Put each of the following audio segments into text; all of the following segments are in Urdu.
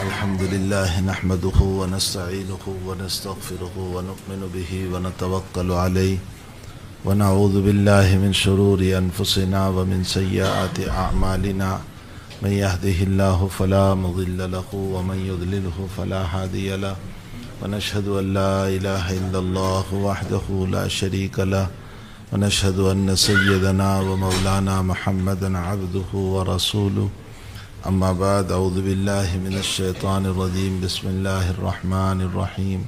الحمد لله نحمده ونستعينه ونستغفره ونؤمن به ونتوكل عليه ونعوذ بالله من شرور أنفسنا ومن سيئات أعمالنا من يهده الله فلا مضل له ومن يضلله فلا هادي له ونشهد أن لا إله إلا الله وحده لا شريك له ونشهد أن سيدنا ومولانا محمدا عبده ورسوله أما بعد أعوذ بالله من الشيطان الرجيم بسم الله الرحمن الرحيم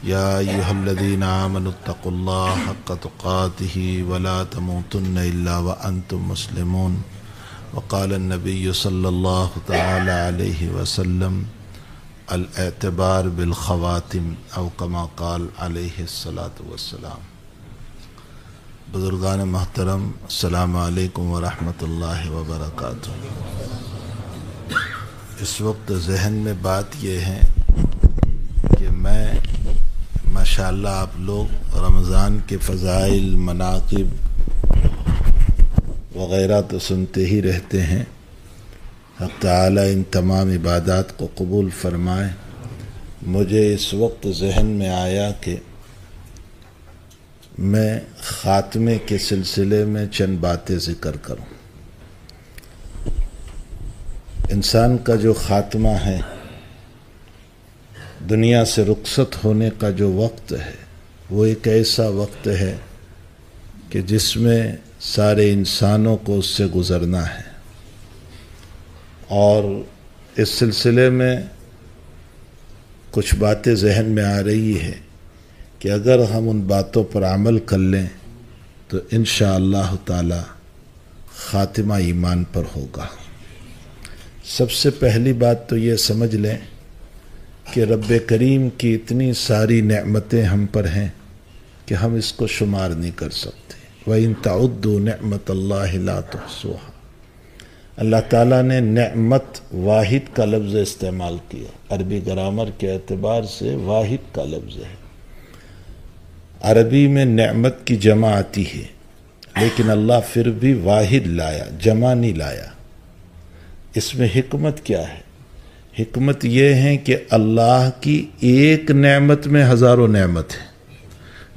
يا أيها الذين آمنوا اتقوا الله حق تقاته ولا تموتن إلا وأنتم مسلمون وقال النبي صلى الله تعالى عليه وسلم الاعتبار بالخواتم أو كما قال عليه الصلاة والسلام۔ بزرگان محترم، السلام علیکم ورحمۃ اللہ وبرکاتہ۔ اس وقت ذہن میں بات یہ ہے کہ میں ماشاءاللہ آپ لوگ رمضان کے فضائل، مناقب وغیرہ تو سنتے ہی رہتے ہیں۔ حق تعالی ان تمام عبادات کو قبول فرمائے۔ مجھے اس وقت ذہن میں آیا کہ میں خاتمے کے سلسلے میں چند باتیں ذکر کروں۔ انسان کا جو خاتمہ ہے، دنیا سے رخصت ہونے کا جو وقت ہے، وہ ایک ایسا وقت ہے کہ جس میں سارے انسانوں کو اس سے گزرنا ہے، اور اس سلسلے میں کچھ باتیں ذہن میں آ رہی ہے کہ اگر ہم ان باتوں پر عمل کر لیں تو انشاءاللہ تعالی خاتمہ ایمان پر ہوگا۔ سب سے پہلی بات تو یہ سمجھ لیں کہ رب کریم کی اتنی ساری نعمتیں ہم پر ہیں کہ ہم اس کو شمار نہیں کر سکتے۔ وَإِن تَعُدُّوا نِعْمَةَ اللَّهِ لَا تُحْصُوهَا۔ اللہ تعالیٰ نے نعمت واحد کا لفظ استعمال کیا، عربی گرامر کے اعتبار سے واحد کا لفظ ہے۔ عربی میں نعمت کی جمع آتی ہے، لیکن اللہ پھر بھی واحد لایا، جمع نہیں لایا۔ اس میں حکمت کیا ہے؟ حکمت یہ ہے کہ اللہ کی ایک نعمت میں ہزاروں نعمت ہیں۔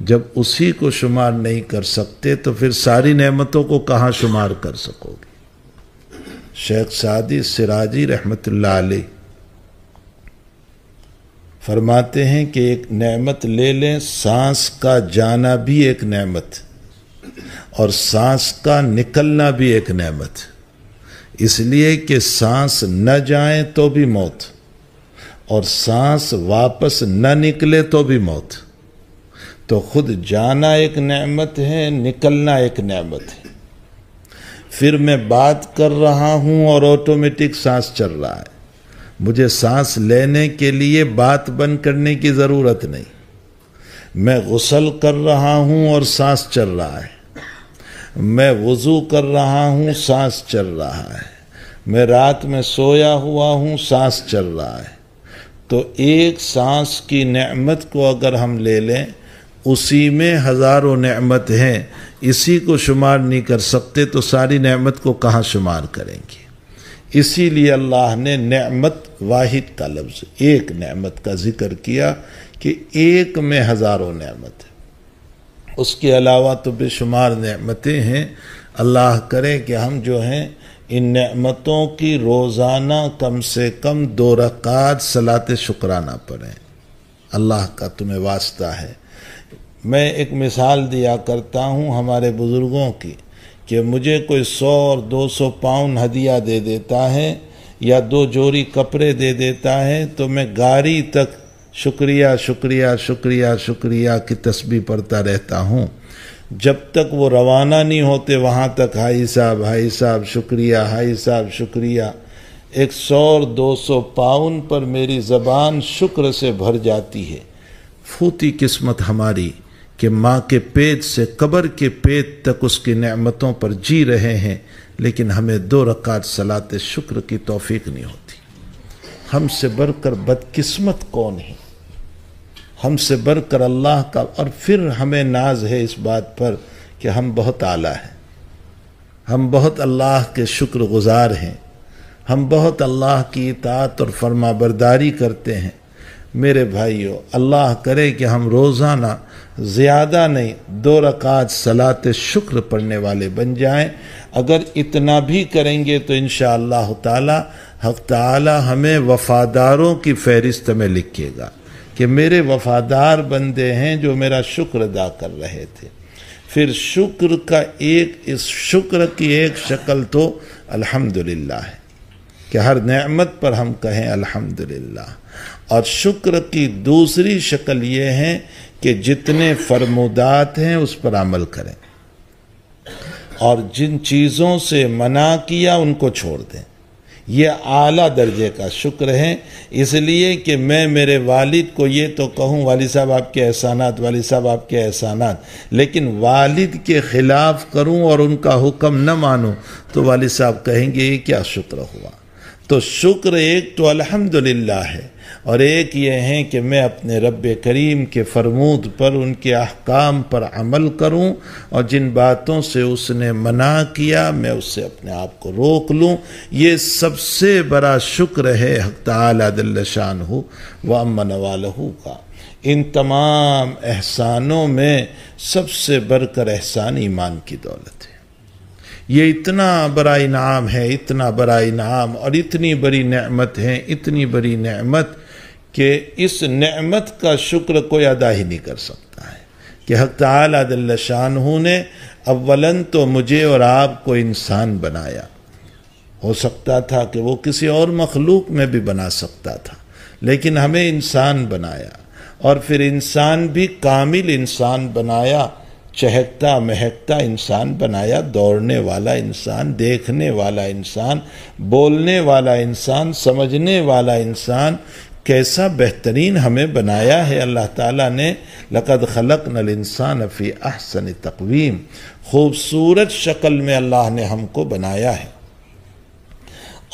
جب اسی کو شمار نہیں کر سکتے تو پھر ساری نعمتوں کو کہاں شمار کر سکو گے؟ شیخ سعدی سراجی رحمۃ اللہ علیہ فرماتے ہیں کہ ایک نعمت لے لیں، سانس کا جانا بھی ایک نعمت، اور سانس کا نکلنا بھی ایک نعمت، اس لیے کہ سانس نہ جائیں تو بھی موت، اور سانس واپس نہ نکلے تو بھی موت۔ تو خود جانا ایک نعمت ہے، نکلنا ایک نعمت ہے۔ پھر میں بات کر رہا ہوں اور آٹومیٹک سانس چل رہا ہے، مجھے سانس لینے کے لیے بات بند کرنے کی ضرورت نہیں۔ میں غسل کر رہا ہوں اور سانس چل رہا ہے، میں وضو کر رہا ہوں، سانس چل رہا ہے، میں رات میں سویا ہوا ہوں، سانس چل رہا ہے۔ تو ایک سانس کی نعمت کو اگر ہم لے لیں، اسی میں ہزاروں نعمت ہیں، اسی کو شمار نہیں کر سکتے تو ساری نعمت کو کہاں شمار کریں گے؟ اسی لیے اللہ نے نعمت واحد کا لفظ، ایک نعمت کا ذکر کیا کہ ایک میں ہزاروں نعمت ہے۔ اس کے علاوہ تو بے شمار نعمتیں ہیں۔ اللہ کرے کہ ہم جو ہیں ان نعمتوں کی روزانہ کم سے کم 2 رکعات صلاۃ شکرانہ پڑھیں۔ اللہ کا تمہیں واسطہ ہے۔ میں ایک مثال دیا کرتا ہوں ہمارے بزرگوں کی کہ مجھے کوئی 100 اور 200 پاؤنڈ ہدیہ دے دیتا ہے یا 2 جوڑی کپڑے دے دیتا ہے تو میں گاڑی تک شکریہ شکریہ شکریہ شکریہ کی تسبیح پڑھتا رہتا ہوں، جب تک وہ روانہ نہیں ہوتے وہاں تک ہائی صاحب شکریہ، ہائی صاحب شکریہ۔ 100 اور 200 پاؤنڈ پر میری زبان شکر سے بھر جاتی ہے۔ پھوتی قسمت ہماری کہ ماں کے پیٹ سے قبر کے پیٹ تک اس کی نعمتوں پر جی رہے ہیں، لیکن ہمیں 2 رکعت صلاۃ شکر کی توفیق نہیں ہوتی۔ ہم سے بڑھ کر بدقسمت کون ہے؟ ہم سے بڑھ کر اللہ کا، اور پھر ہمیں ناز ہے اس بات پر کہ ہم بہت اعلیٰ ہیں، ہم بہت اللہ کے شکر گزار ہیں۔ ہم بہت اللہ کی اطاعت اور فرما برداری کرتے ہیں۔ میرے بھائیو، اللہ کرے کہ ہم روزانہ زیادہ نہیں 2 رکعت صلاۃ شکر پڑھنے والے بن جائیں۔ اگر اتنا بھی کریں گے تو انشاءاللہ تعالی حق تعالی ہمیں وفاداروں کی فہرست میں لکھے گا کہ میرے وفادار بندے ہیں جو میرا شکر ادا کر رہے تھے۔ پھر شکر کا اس شکر کی ایک شکل تو الحمدللہ ہے کہ ہر نعمت پر ہم کہیں الحمدللہ، اور شکر کی دوسری شکل یہ ہے کہ جتنے فرمودات ہیں اس پر عمل کریں، اور جن چیزوں سے منع کیا ان کو چھوڑ دیں۔ یہ اعلیٰ درجے کا شکر ہے، اس لیے کہ میں میرے والد کو یہ تو کہوں والد صاحب آپ کے احسانات، والد صاحب آپ کے احسانات، لیکن والد کے خلاف کروں اور ان کا حکم نہ مانوں تو والد صاحب کہیں گے یہ کیا شکر ہوا۔ تو شکر ایک تو الحمدللہ ہے، اور ایک یہ ہے کہ میں اپنے رب کریم کے فرمود پر، ان کے احکام پر عمل کروں، اور جن باتوں سے اس نے منع کیا میں اس سے اپنے آپ کو روک لوں۔ یہ سب سے بڑا شکر ہے حق تعالی جل شانہ و عم نوالہ کا۔ ان تمام احسانوں میں سب سے بڑھ کر احسان ایمان کی دولت ہے۔ یہ اتنا بڑا انعام ہے، اتنا بڑا انعام، اور اتنی بڑی نعمت ہے، اتنی بڑی نعمت کہ اس نعمت کا شکر کوئی ادا ہی نہیں کر سکتا ہے کہ حق تعالی جل شانہ نے اولاً تو مجھے اور آپ کو انسان بنایا۔ ہو سکتا تھا کہ وہ کسی اور مخلوق میں بھی بنا سکتا تھا، لیکن ہمیں انسان بنایا، اور پھر انسان بھی کامل انسان بنایا، چہکتا مہکتا انسان بنایا، دوڑنے والا انسان، دیکھنے والا انسان، بولنے والا انسان، سمجھنے والا انسان۔ کیسا بہترین ہمیں بنایا ہے اللہ تعالیٰ نے۔ لَقَدْ خَلَقْنَا الْإِنسَانَ فِي أَحْسَنِ تَقْوِيمٍ، خوبصورت شکل میں اللہ نے ہم کو بنایا ہے،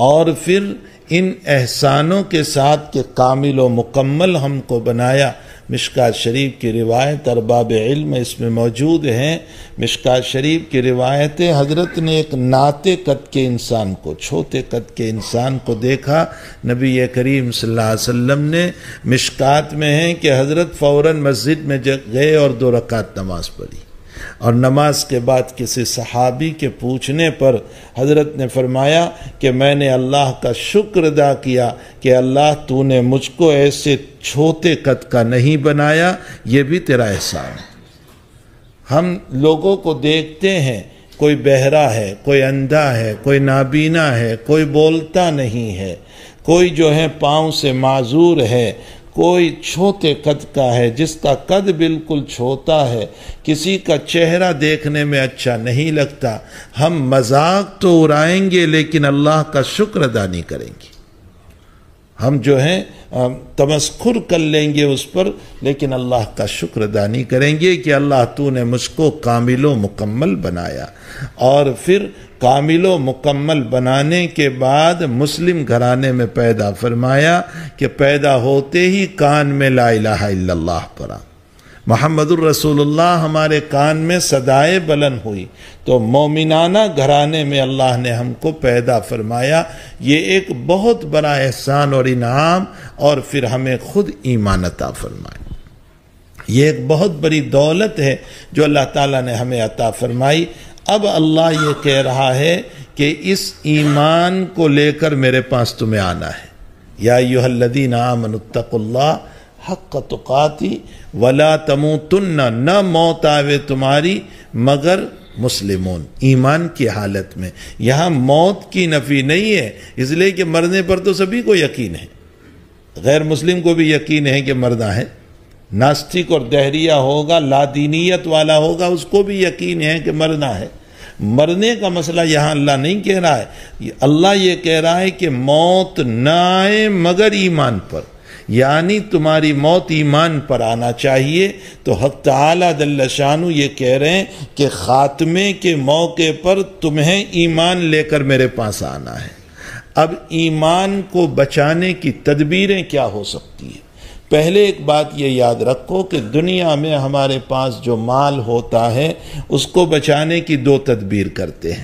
اور پھر ان احسانوں کے ساتھ کہ کامل و مکمل ہم کو بنایا۔ مشکات شریف کی روایت، ارباب علم اس میں موجود ہیں، مشکات شریف کی روایت ہے، حضرت نے ایک ناطے قد کے انسان کو، چھوٹے قد کے انسان کو دیکھا۔ نبی کریم صلی اللہ علیہ وسلم نے، مشکات میں ہے کہ حضرت فوراً مسجد میں گئے اور 2 رکعت نماز پڑھی، اور نماز کے بعد کسی صحابی کے پوچھنے پر حضرت نے فرمایا کہ میں نے اللہ کا شکر ادا کیا کہ اللہ تو نے مجھ کو ایسے چھوٹے قد کا نہیں بنایا، یہ بھی تیرا احسان ہے۔ ہم لوگوں کو دیکھتے ہیں، کوئی بہرا ہے، کوئی اندھا ہے، کوئی نابینا ہے، کوئی بولتا نہیں ہے، کوئی جو ہے پاؤں سے معذور ہے، کوئی چھوٹے قد کا ہے، جس کا قد بالکل چھوٹا ہے، کسی کا چہرہ دیکھنے میں اچھا نہیں لگتا۔ ہم مذاق تو اڑائیں گے لیکن اللہ کا شکر ادا نہیں کریں گے۔ ہم جو ہیں تمسخر کر لیں گے اس پر، لیکن اللہ کا شکر ادا نہیں کریں گے کہ اللہ تو نے مجھ کو کامل و مکمل بنایا۔ اور پھر کامل و مکمل بنانے کے بعد مسلم گھرانے میں پیدا فرمایا کہ پیدا ہوتے ہی کان میں لا الہ الا اللہ پڑا، محمد الرسول اللہ ہمارے کان میں صدائے بلند ہوئی۔ تو مومنانہ گھرانے میں اللہ نے ہم کو پیدا فرمایا، یہ ایک بہت بڑا احسان اور انعام، اور پھر ہمیں خود ایمان عطا فرمایا۔ یہ ایک بہت بڑی دولت ہے جو اللہ تعالیٰ نے ہمیں عطا فرمائی۔ اب اللہ یہ کہہ رہا ہے کہ اس ایمان کو لے کر میرے پاس تمہیں آنا ہے۔ یا ایھا الذین آمنوا اتقوا اللہ حق تقاتی ولا تموتن، نہ موت آوے تمہاری مگر مسلمون، ایمان کی حالت میں۔ یہاں موت کی نفی نہیں ہے، اس لیے کہ مرنے پر تو سبھی کو یقین ہے، غیر مسلم کو بھی یقین ہے کہ مرنا ہے، ناستک اور دہریہ ہوگا، لا دینیت والا ہوگا، اس کو بھی یقین ہے کہ مرنا ہے۔ مرنے کا مسئلہ یہاں اللہ نہیں کہہ رہا ہے، اللہ یہ کہہ رہا ہے کہ موت نہ آئے مگر ایمان پر، یعنی تمہاری موت ایمان پر آنا چاہیے۔ تو حق تعالی جل شانہ یہ کہہ رہے ہیں کہ خاتمے کے موقع پر تمہیں ایمان لے کر میرے پاس آنا ہے۔ اب ایمان کو بچانے کی تدبیریں کیا ہو سکتی ہیں؟ پہلے ایک بات یہ یاد رکھو کہ دنیا میں ہمارے پاس جو مال ہوتا ہے اس کو بچانے کی 2 تدبیر کرتے ہیں۔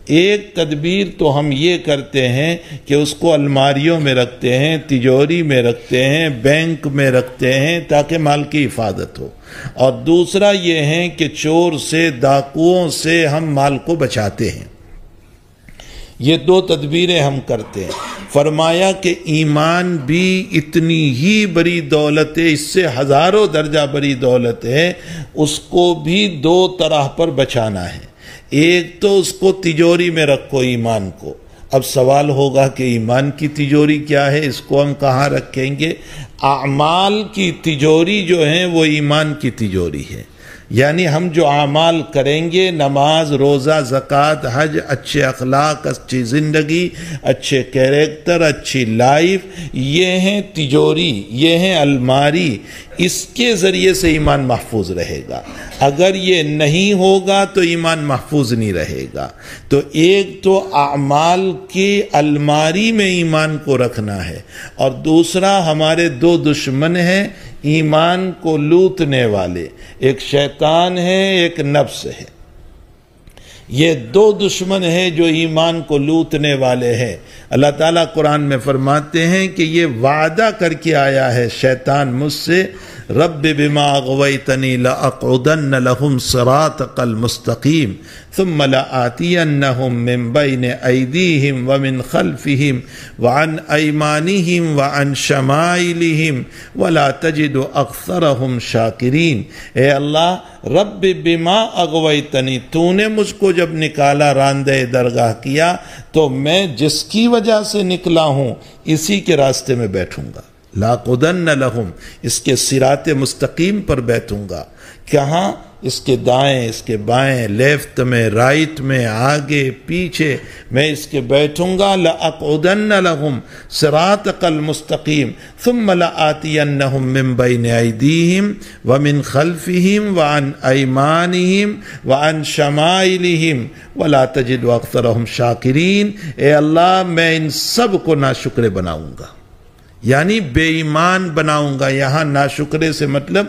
ایک تدبیر تو ہم یہ کرتے ہیں کہ اس کو الماریوں میں رکھتے ہیں، تجوری میں رکھتے ہیں، بینک میں رکھتے ہیں تاکہ مال کی حفاظت ہو، اور دوسرا یہ ہے کہ چور سے، ڈاکوؤں سے ہم مال کو بچاتے ہیں۔ یہ دو تدبیریں ہم کرتے ہیں۔ فرمایا کہ ایمان بھی اتنی ہی بڑی دولت ہے، اس سے ہزاروں درجہ بڑی دولت ہے، اس کو بھی دو طرح پر بچانا ہے۔ ایک تو اس کو تجوری میں رکھو ایمان کو۔ اب سوال ہوگا کہ ایمان کی تجوری کیا ہے، اس کو ہم کہاں رکھیں گے؟ اعمال کی تجوری جو ہیں وہ ایمان کی تجوری ہے، یعنی ہم جو اعمال کریں گے، نماز، روزہ، زکوٰۃ، حج، اچھے اخلاق، اچھی زندگی، اچھے کیریکٹر، اچھی لائف، یہ ہیں تجوری، یہ ہیں الماری، اس کے ذریعے سے ایمان محفوظ رہے گا۔ اگر یہ نہیں ہوگا تو ایمان محفوظ نہیں رہے گا۔ تو ایک تو اعمال کی الماری میں ایمان کو رکھنا ہے، اور دوسرا ہمارے دو دشمن ہیں ایمان کو لوٹنے والے، ایک شیطان ہے، ایک نفس ہے۔ یہ دو دشمن ہیں جو ایمان کو لوٹنے والے ہیں۔ اللہ تعالیٰ قرآن میں فرماتے ہیں کہ یہ وعدہ کر کے آیا ہے شیطان مجھ سے، رب بما اغویتنی لاقعدن لهم صراطک المستقیم ثم لآتینہم من بین ایدیہم ومن خلفہم وعن ایمانہم وعن شمائلہم ولا تجد اکثرہم شاکرین۔ اے اللہ، رب بما اغویتنی، تو نے مجھ کو جب نکالا، راندہ درگاہ کیا، تو میں جس کی وجہ سے نکلا ہوں اسی کے راستے میں بیٹھوں گا، لاقعدن لہم، اس کے صراط مستقیم پر بیٹھوں گا۔ کہاں؟ اس کے دائیں، اس کے بائیں، لیفٹ میں، رائٹ میں، آگے پیچھے، میں اس کے بیٹھوں گا۔ لَأَقْعُدَنَّ لَهُمْ صِرَاطَكَ الْمُسْتَقِيمَ ثُمَّ لَآتِيَنَّهُمْ مِنْ بَيْنِ أَيْدِيهِمْ وَمِنْ خَلْفِهِمْ وَعَنْ أَيْمَانِهِمْ وَعَنْ شَمَائِلِهِمْ وَلَا تَجِدُ أَكْثَرَهُمْ شَاكِرِينَ۔ اے اللہ، میں ان سب کو ناشکر بناؤں گا، یعنی بے ایمان بناؤں گا۔ یہاں ناشکرے سے مطلب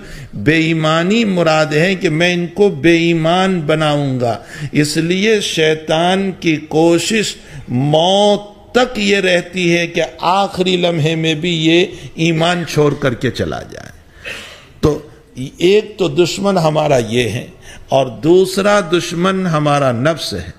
بے ایمانی مراد ہے کہ میں ان کو بے ایمان بناؤں گا۔ اس لیے شیطان کی کوشش موت تک یہ رہتی ہے کہ آخری لمحے میں بھی یہ ایمان چھوڑ کر کے چلا جائے۔ تو ایک تو دشمن ہمارا یہ ہے، اور دوسرا دشمن ہمارا نفس ہے۔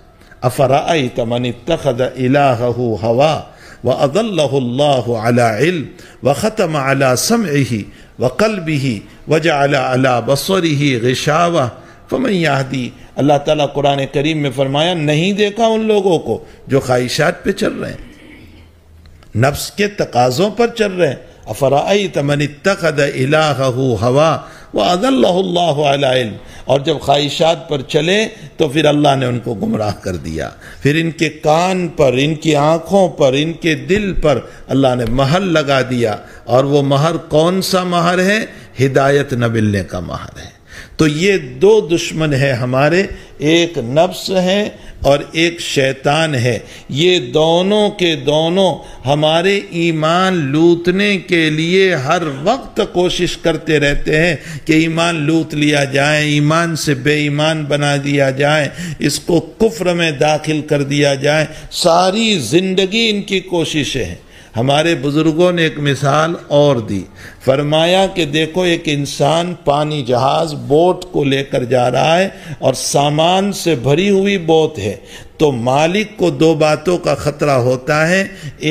افرأیت من اتخذ الہہ ہوا وَأَضَلَّهُ اللَّهُ عَلَىٰ عِلْمٍ وَخَتَمَ عَلَىٰ سَمْعِهِ وَقَلْبِهِ وَجَعَلَ عَلَىٰ بَصَرِهِ غِشَاوَةً فَمَن يَهْدِي۔ اللہ تعالیٰ قرآن کریم میں فرمایا، نہیں دیکھا ان لوگوں کو جو خواہشات پہ چل رہے ہیں، نفس کے تقاضوں پر چل رہے ہیں۔ أَفَرَأَيْتَ مَنِ اتَّخَذَ إِلَٰهَهُ هَوَاهُ وَأَضَلَّهُ اللَّهُ عَلَىٰ عِلْمٍ۔ اور جب خواہشات پر چلے تو پھر اللہ نے ان کو گمراہ کر دیا، پھر ان کے کان پر، ان کی آنکھوں پر، ان کے دل پر اللہ نے مہر لگا دیا۔ اور وہ مہر کون سا مہر ہے؟ ہدایت نہ ملنے کا مہر ہے۔ تو یہ دو دشمن ہیں ہمارے، ایک نفس ہے اور ایک شیطان ہے۔ یہ دونوں کے دونوں ہمارے ایمان لوٹنے کے لیے ہر وقت کوشش کرتے رہتے ہیں کہ ایمان لوٹ لیا جائے، ایمان سے بے ایمان بنا دیا جائے، اس کو کفر میں داخل کر دیا جائے۔ ساری زندگی ان کی کوششیں ہیں۔ ہمارے بزرگوں نے ایک مثال اور دی، فرمایا کہ دیکھو ایک انسان پانی جہاز بوٹ کو لے کر جا رہا ہے، اور سامان سے بھری ہوئی بوٹ ہے، تو مالک کو دو باتوں کا خطرہ ہوتا ہے،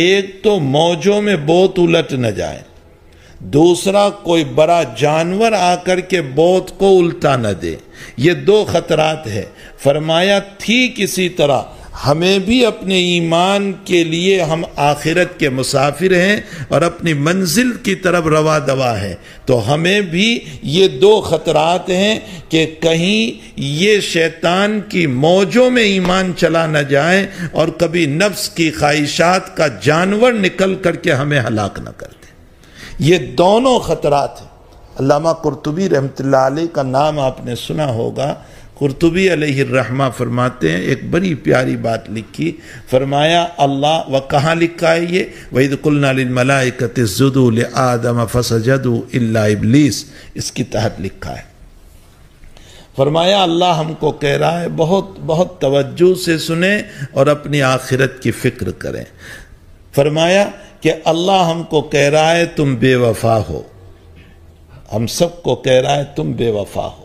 ایک تو موجوں میں بوٹ الٹ نہ جائے، دوسرا کوئی بڑا جانور آ کر کے بوٹ کو الٹا نہ دے۔ یہ دو خطرات ہیں۔ فرمایا ٹھیک اسی طرح ہمیں بھی اپنے ایمان کے لیے، ہم آخرت کے مسافر ہیں اور اپنی منزل کی طرف رواں دوا ہیں، تو ہمیں بھی یہ دو خطرات ہیں کہ کہیں یہ شیطان کی موجوں میں ایمان چلا نہ جائے اور کبھی نفس کی خواہشات کا جانور نکل کر کے ہمیں ہلاک نہ کر دے۔ یہ دونوں خطرات ہیں۔ علامہ قرطبی رحمۃ اللہ علیہ کا نام آپ نے سنا ہوگا۔ قرطبی علیہ الرحمہ فرماتے ہیں، ایک بڑی پیاری بات لکھی، فرمایا اللہ، و کہاں لکھا ہے یہ؟ وَإِذْ قُلْنَا لِلْمَلَائِكَةِ اسْجُدُوا لِآدَمَ فَسَجَدُوا إِلَّا إِبْلِيسَ، اس کی تحت لکھا ہے۔ فرمایا اللہ ہم کو کہہ رہا ہے بہت بہت توجہ سے سنیں اور اپنی آخرت کی فکر کریں. فرمایا کہ اللہ ہم کو کہہ رہا ہے تم بے وفا ہو، ہم سب کو کہہ رہا ہے تم بے وفا ہو.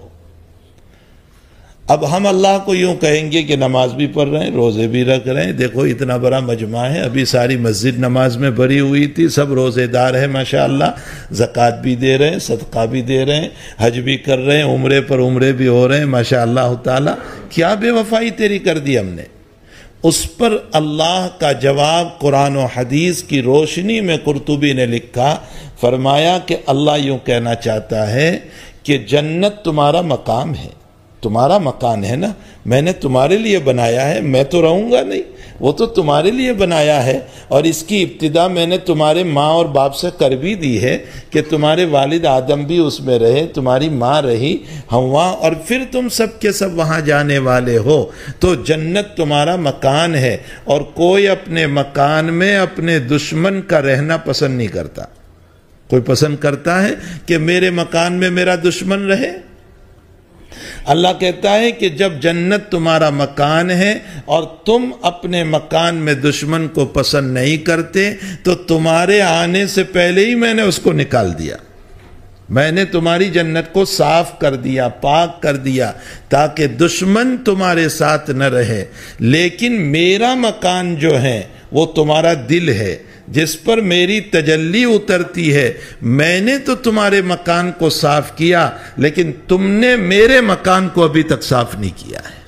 اب ہم اللہ کو یوں کہیں گے کہ نماز بھی پڑھ رہے ہیں، روزے بھی رکھ رہے ہیں، دیکھو اتنا بڑا مجمع ہے، ابھی ساری مسجد نماز میں بھری ہوئی تھی، سب روزے دار ہیں ماشاءاللہ، زکوٰۃ بھی دے رہے ہیں، صدقہ بھی دے رہے ہیں، حج بھی کر رہے ہیں، عمرے پر عمرے بھی ہو رہے ہیں ماشاءاللہ تعالی. کیا بے وفائی تیری کر دی ہم نے؟ اس پر اللہ کا جواب قرآن و حدیث کی روشنی میں قرطبی نے لکھا. فرمایا کہ اللہ یوں کہنا چاہتا ہے کہ جنت تمہارا مقام ہے، تمہارا مکان ہے نا، میں نے تمہارے لیے بنایا ہے، میں تو رہوں گا نہیں، وہ تو تمہارے لیے بنایا ہے. اور اس کی ابتدا میں نے تمہارے ماں اور باپ سے کر بھی دی ہے کہ تمہارے والد آدم بھی اس میں رہے، تمہاری ماں رہی حوا، اور پھر تم سب کے سب وہاں جانے والے ہو. تو جنت تمہارا مکان ہے، اور کوئی اپنے مکان میں اپنے دشمن کا رہنا پسند نہیں کرتا. کوئی پسند کرتا ہے کہ میرے مکان میں میرا دشمن رہے؟ اللہ کہتا ہے کہ جب جنت تمہارا مکان ہے اور تم اپنے مکان میں دشمن کو پسند نہیں کرتے تو تمہارے آنے سے پہلے ہی میں نے اس کو نکال دیا. میں نے تمہاری جنت کو صاف کر دیا، پاک کر دیا، تاکہ دشمن تمہارے ساتھ نہ رہے. لیکن میرا مکان جو ہے وہ تمہارا دل ہے، جس پر میری تجلی اترتی ہے. میں نے تو تمہارے مکان کو صاف کیا، لیکن تم نے میرے مکان کو ابھی تک صاف نہیں کیا ہے.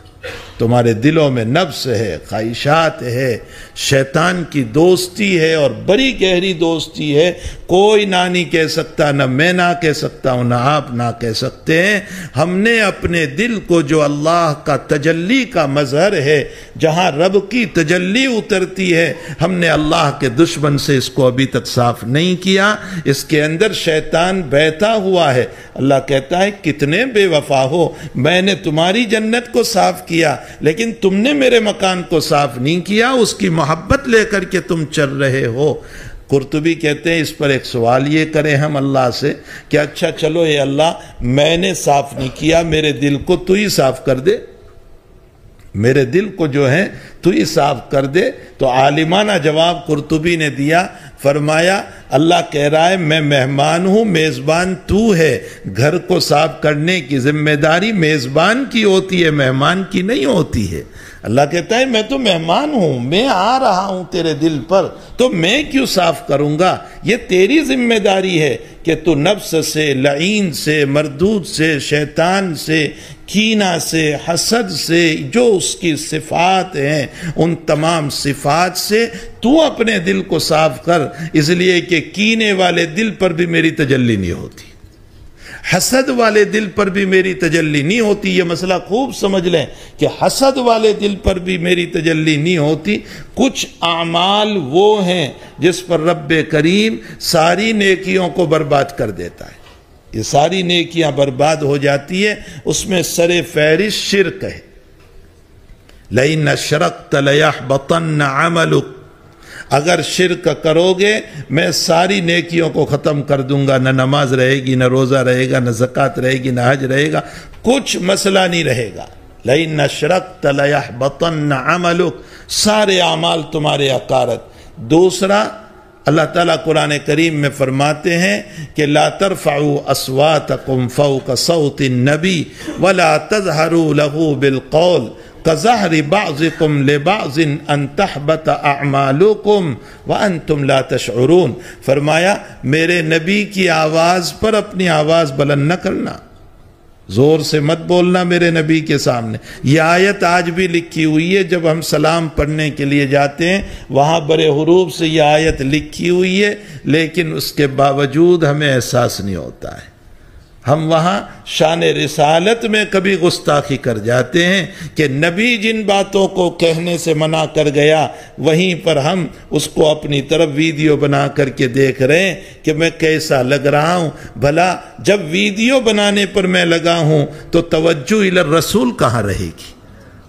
تمہارے دلوں میں نفس ہے، خواہشات ہے، شیطان کی دوستی ہے، اور بڑی گہری دوستی ہے. کوئی نہ نہیں کہہ سکتا، نہ میں نہ کہہ سکتا ہوں، نہ آپ نہ کہہ سکتے ہیں. ہم نے اپنے دل کو جو اللہ کا تجلی کا مظہر ہے، جہاں رب کی تجلی اترتی ہے، ہم نے اللہ کے دشمن سے اس کو ابھی تک صاف نہیں کیا. اس کے اندر شیطان بیٹھا ہوا ہے. اللہ کہتا ہے کتنے بے وفا ہو، میں نے تمہاری جنت کو صاف کیا لیکن تم نے میرے مکان کو صاف نہیں کیا. اس کی محبت لے کر کے تم چل رہے ہو. قرطبی کہتے ہیں اس پر ایک سوال یہ کریں ہم اللہ سے کہ اچھا چلو اے اللہ، میں نے صاف نہیں کیا، میرے دل کو تو ہی صاف کر دے، میرے دل کو جو ہے تو ہی صاف کر دے. تو عالمانہ جواب قرطبی نے دیا. فرمایا اللہ کہہ رہا ہے میں مہمان ہوں، میزبان تو ہے. گھر کو صاف کرنے کی ذمہ داری میزبان کی ہوتی ہے، مہمان کی نہیں ہوتی ہے. اللہ کہتا ہے میں تو مہمان ہوں، میں آ رہا ہوں تیرے دل پر، تو میں کیوں صاف کروں گا؟ یہ تیری ذمہ داری ہے کہ تو نفس سے، لعین سے، مردود سے، شیطان سے، کینہ سے، حسد سے، جو اس کی صفات ہیں ان تمام صفات سے تو اپنے دل کو صاف کر. اس لیے کہ کینے والے دل پر بھی میری تجلی نہیں ہوتی، حسد والے دل پر بھی میری تجلی نہیں ہوتی. یہ مسئلہ خوب سمجھ لیں کہ حسد والے دل پر بھی میری تجلی نہیں ہوتی. کچھ اعمال وہ ہیں جس پر رب کریم ساری نیکیوں کو برباد کر دیتا ہے. یہ ساری نیکیاں برباد ہو جاتی ہے. اس میں سر فہرست شرک ہے. لَإِنَّ أَشْرَكْتَ لَيَحْبَطَنَّ عَمَلُكَ، اگر شرک کرو گے میں ساری نیکیوں کو ختم کر دوں گا. نہ نماز رہے گی، نہ روزہ رہے گا، نہ زکوٰۃ رہے گی، نہ حج رہے گا، کچھ مسئلہ نہیں رہے گا. لَإِنَّ أَشْرَكْتَ لَيَحْبَطَنَّ عَمَلُكَ، سارے اعمال تمہارے عقارت. دوسرا اللہ تعالیٰ قرآن کریم میں فرماتے ہیں کہ لا ترفعوا اصواتکم فوق صوت النبی ولا تظہروا له بالقول كظهر بعضكم لبعض ان تحبط اعمالكم وانتم لا تشعرون. فرمایا میرے نبی کی آواز پر اپنی آواز بلند نہ کرنا، زور سے مت بولنا میرے نبی کے سامنے. یہ آیت آج بھی لکھی ہوئی ہے، جب ہم سلام پڑھنے کے لیے جاتے ہیں وہاں بڑے حروف سے یہ آیت لکھی ہوئی ہے، لیکن اس کے باوجود ہمیں احساس نہیں ہوتا ہے. ہم وہاں شان رسالت میں کبھی گستاخی کر جاتے ہیں کہ نبی جن باتوں کو کہنے سے منع کر گیا وہیں پر ہم اس کو اپنی طرف ویڈیو بنا کر کے دیکھ رہے ہیں کہ میں کیسا لگ رہا ہوں. بھلا جب ویڈیو بنانے پر میں لگا ہوں تو توجہ الی الرسول کہاں رہے گی؟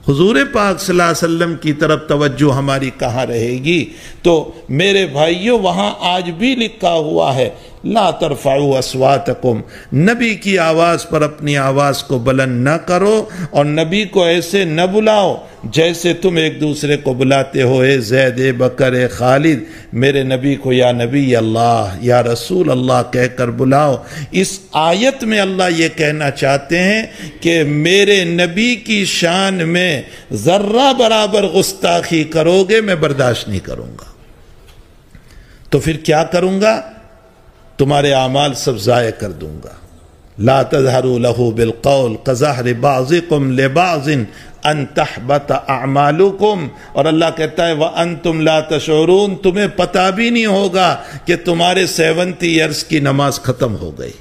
حضور پاک صلی اللہ علیہ وسلم کی طرف توجہ ہماری کہاں رہے گی؟ تو میرے بھائیوں وہاں آج بھی لکھا ہوا ہے لا ترفعوا اصواتکم، نبی کی آواز پر اپنی آواز کو بلند نہ کرو، اور نبی کو ایسے نہ بلاؤ جیسے تم ایک دوسرے کو بلاتے ہو، اے زید، اے بکر، اے خالد، میرے نبی کو یا نبی اللہ، یا رسول اللہ کہہ کر بلاؤ۔ اس آیت میں اللہ یہ کہنا چاہتے ہیں کہ میرے نبی کی شان میں ذرہ برابر گستاخی کرو گے میں برداشت نہیں کروں گا۔ تو پھر کیا کروں گا؟ تمہارے اعمال سب ضائع کر دوں گا۔ لا تظہروا لہ بالقول کظہر بعضکم لبعض ان تحبط اعمالکم، اور اللہ کہتا ہے وانتم لا تشعرون، تمہیں پتہ بھی نہیں ہوگا کہ تمہارے 70 ایئرس کی نماز ختم ہو گئی،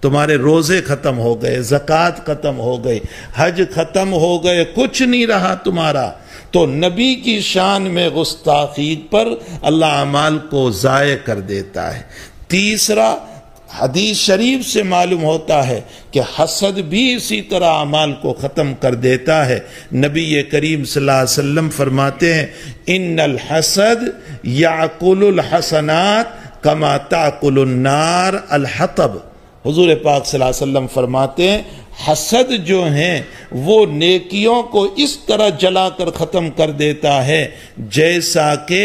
تمہارے روزے ختم ہو گئے، زکوٰۃ ختم ہو گئی، حج ختم ہو گئے، کچھ نہیں رہا تمہارا۔ تو نبی کی شان میں گستاخی پر اللہ اعمال کو ضائع کر دیتا ہے۔ تیسرا، حدیث شریف سے معلوم ہوتا ہے کہ حسد بھی اسی طرح اعمال کو ختم کر دیتا ہے۔ نبی کریم صلی اللہ علیہ وسلم فرماتے ہیں ان الحسد یاکل الحسنات کما تاکل النار الحطب۔ حضور پاک صلی اللہ علیہ وسلم فرماتے ہیں حسد جو ہیں وہ نیکیوں کو اس طرح جلا کر ختم کر دیتا ہے جیسا کہ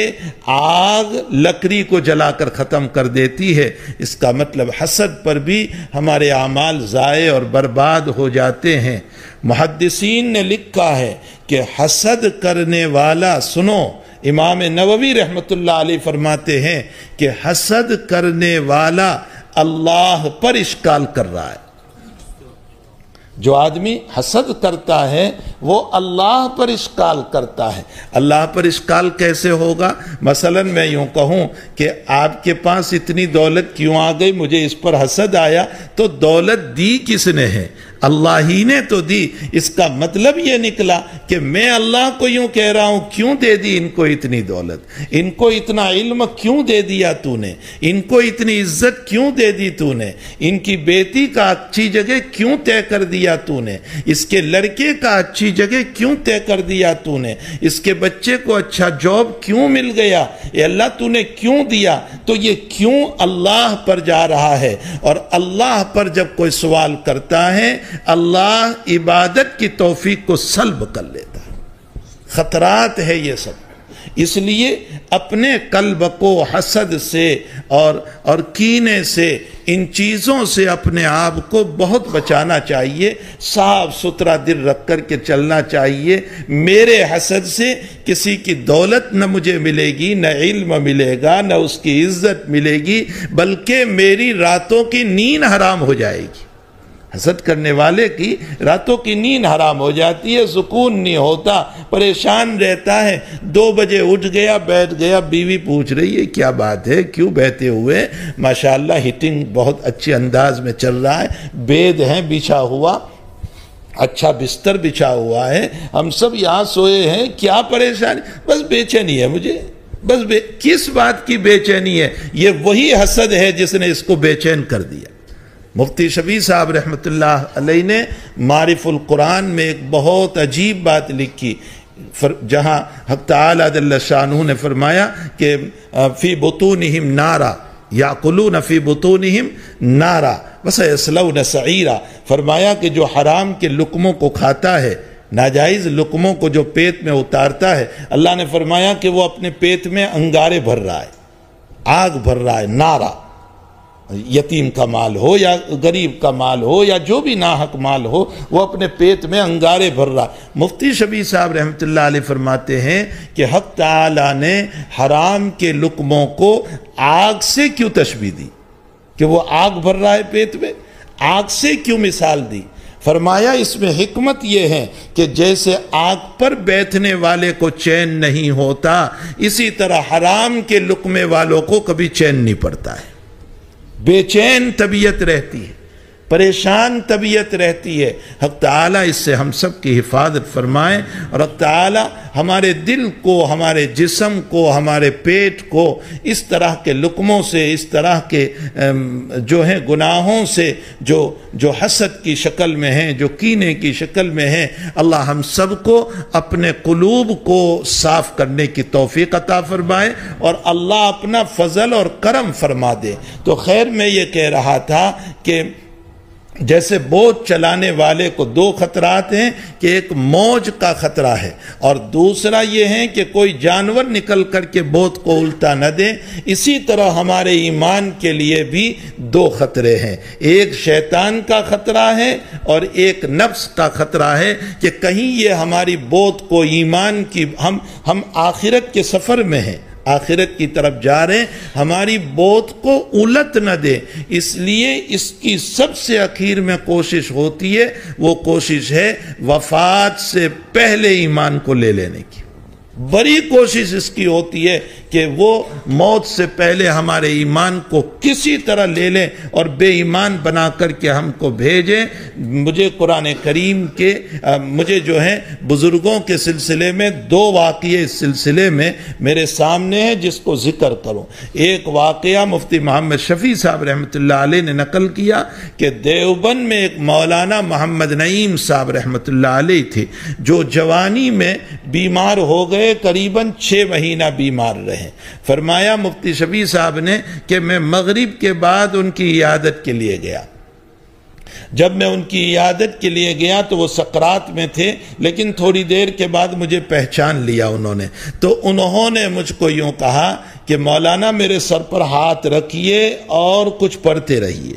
آگ لکڑی کو جلا کر ختم کر دیتی ہے۔ اس کا مطلب حسد پر بھی ہمارے اعمال ضائع اور برباد ہو جاتے ہیں۔ محدثین نے لکھا ہے کہ حسد کرنے والا، سنو، امام نووی رحمۃ اللہ علیہ فرماتے ہیں کہ حسد کرنے والا اللہ پر اشکال کر رہا ہے۔ جو آدمی حسد کرتا ہے وہ اللہ پر اشکال کرتا ہے۔ اللہ پر اشکال کیسے ہوگا؟ مثلا میں یوں کہوں کہ آپ کے پاس اتنی دولت کیوں آ گئی، مجھے اس پر حسد آیا، تو دولت دی کس نے ہے؟ اللہ ہی نے تو دی۔ اس کا مطلب یہ نکلا کہ میں اللہ کو یوں کہہ رہا ہوں کیوں دے دی ان کو اتنی دولت، ان کو اتنا علم کیوں دے دیا تو نے، ان کو اتنی عزت کیوں دے دی تو نے، ان کی بیٹی کا اچھی جگہ کیوں طے کر دیا تو نے، اس کے لڑکے کا اچھی جگہ کیوں طے کر دیا تو نے، اس کے بچے کو اچھا جاب کیوں مل گیا، اے اللہ تو نے کیوں دیا؟ تو یہ کیوں اللہ پر جا رہا ہے، اور اللہ پر جب کوئی سوال کرتا ہے اللہ عبادت کی توفیق کو سلب کر لیتا ہے۔ خطرات ہے یہ سب، اس لیے اپنے قلب کو حسد سے اور کینے سے، ان چیزوں سے اپنے آپ کو بہت بچانا چاہیے، صاف ستھرا دل رکھ کر کے چلنا چاہیے۔ میرے حسد سے کسی کی دولت نہ مجھے ملے گی، نہ علم ملے گا، نہ اس کی عزت ملے گی، بلکہ میری راتوں کی نیند حرام ہو جائے گی۔ حسد کرنے والے کی راتوں کی نیند حرام ہو جاتی ہے، سکون نہیں ہوتا، پریشان رہتا ہے۔ 2 بجے اٹھ گیا، بیٹھ گیا، بیوی پوچھ رہی ہے کیا بات ہے، کیوں بیٹھے ہوئے؟ ماشاءاللہ ہیٹنگ بہت اچھے انداز میں چل رہا ہے، بیڈ ہے بچھا ہوا، اچھا بستر بچھا ہوا ہے، ہم سب یہاں سوئے ہیں، کیا پریشانی؟ بس بے چینی ہے مجھے، بس کس بات کی بے چینی ہے؟ یہ وہی حسد ہے جس نے اس کو بے چین کر دیا۔ مفتی شفیع صاحب رحمۃ اللہ علیہ نے معرف القرآن میں ایک بہت عجیب بات لکھی، جہاں حق تعالی جل شانہ نے فرمایا کہ فی بطونہم نارا یاکلون فی بطونہم نارا وسیصلون سعیرا، فرمایا کہ جو حرام کے لقموں کو کھاتا ہے، ناجائز لقموں کو جو پیٹ میں اتارتا ہے، اللہ نے فرمایا کہ وہ اپنے پیٹ میں انگارے بھر رہا ہے، آگ بھر رہا ہے، نارا، یتیم کا مال ہو یا غریب کا مال ہو یا جو بھی ناحق مال ہو، وہ اپنے پیٹ میں انگارے بھر رہا۔ مفتی شفیع صاحب رحمۃ اللہ علیہ فرماتے ہیں کہ حق تعالی نے حرام کے لقموں کو آگ سے کیوں تشبیہ دی، کہ وہ آگ بھر رہا ہے پیٹ میں، آگ سے کیوں مثال دی؟ فرمایا اس میں حکمت یہ ہے کہ جیسے آگ پر بیٹھنے والے کو چین نہیں ہوتا، اسی طرح حرام کے لقمے والوں کو کبھی چین نہیں پڑتا ہے، بے چین طبیعت رہتی ہے۔ پریشان طبیعت رہتی ہے۔ حق تعالیٰ اس سے ہم سب کی حفاظت فرمائیں، اور حق تعالیٰ ہمارے دل کو، ہمارے جسم کو، ہمارے پیٹ کو اس طرح کے لقموں سے، اس طرح کے جو ہیں گناہوں سے، جو حسد کی شکل میں ہیں، جو کینے کی شکل میں ہیں، اللہ ہم سب کو اپنے قلوب کو صاف کرنے کی توفیق عطا فرمائے، اور اللہ اپنا فضل اور کرم فرما دے۔ تو خیر میں یہ کہہ رہا تھا کہ جیسے بوٹ چلانے والے کو دو خطرات ہیں کہ ایک موج کا خطرہ ہے، اور دوسرا یہ ہے کہ کوئی جانور نکل کر کے بوٹ کو الٹا نہ دے۔ اسی طرح ہمارے ایمان کے لیے بھی دو خطرے ہیں، ایک شیطان کا خطرہ ہے اور ایک نفس کا خطرہ ہے کہ کہیں یہ ہماری بوٹ کو ایمان کی، ہم آخرت کے سفر میں ہیں، آخرت کی طرف جا رہے ہیں، ہماری بوت کو الٹ نہ دے۔ اس لیے اس کی سب سے اخیر میں کوشش ہوتی ہے، وہ کوشش ہے وفات سے پہلے ایمان کو لے لینے کی۔ بڑی کوشش اس کی ہوتی ہے کہ وہ موت سے پہلے ہمارے ایمان کو کسی طرح لے لیں اور بے ایمان بنا کر کے ہم کو بھیجیں۔ مجھے قرآن کریم کے مجھے جو ہے بزرگوں کے سلسلے میں دو واقعے اس سلسلے میں میرے سامنے ہیں جس کو ذکر کروں۔ ایک واقعہ مفتی محمد شفیع صاحب رحمۃ اللہ علیہ نے نقل کیا کہ دیوبند میں ایک مولانا محمد نعیم صاحب رحمۃ اللہ علیہ تھے، جو جوانی میں بیمار ہو گئے، قریباً 6 مہینہ بیمار رہے۔ فرمایا مفتی شفیع صاحب نے کہ میں مغرب کے بعد ان کی عیادت کے لیے گیا۔ جب میں ان کی عیادت کے لیے گیا تو وہ سکرات میں تھے، لیکن تھوڑی دیر کے بعد مجھے پہچان لیا انہوں نے۔ تو انہوں نے مجھ کو یوں کہا کہ مولانا میرے سر پر ہاتھ رکھیے اور کچھ پڑھتے رہیے۔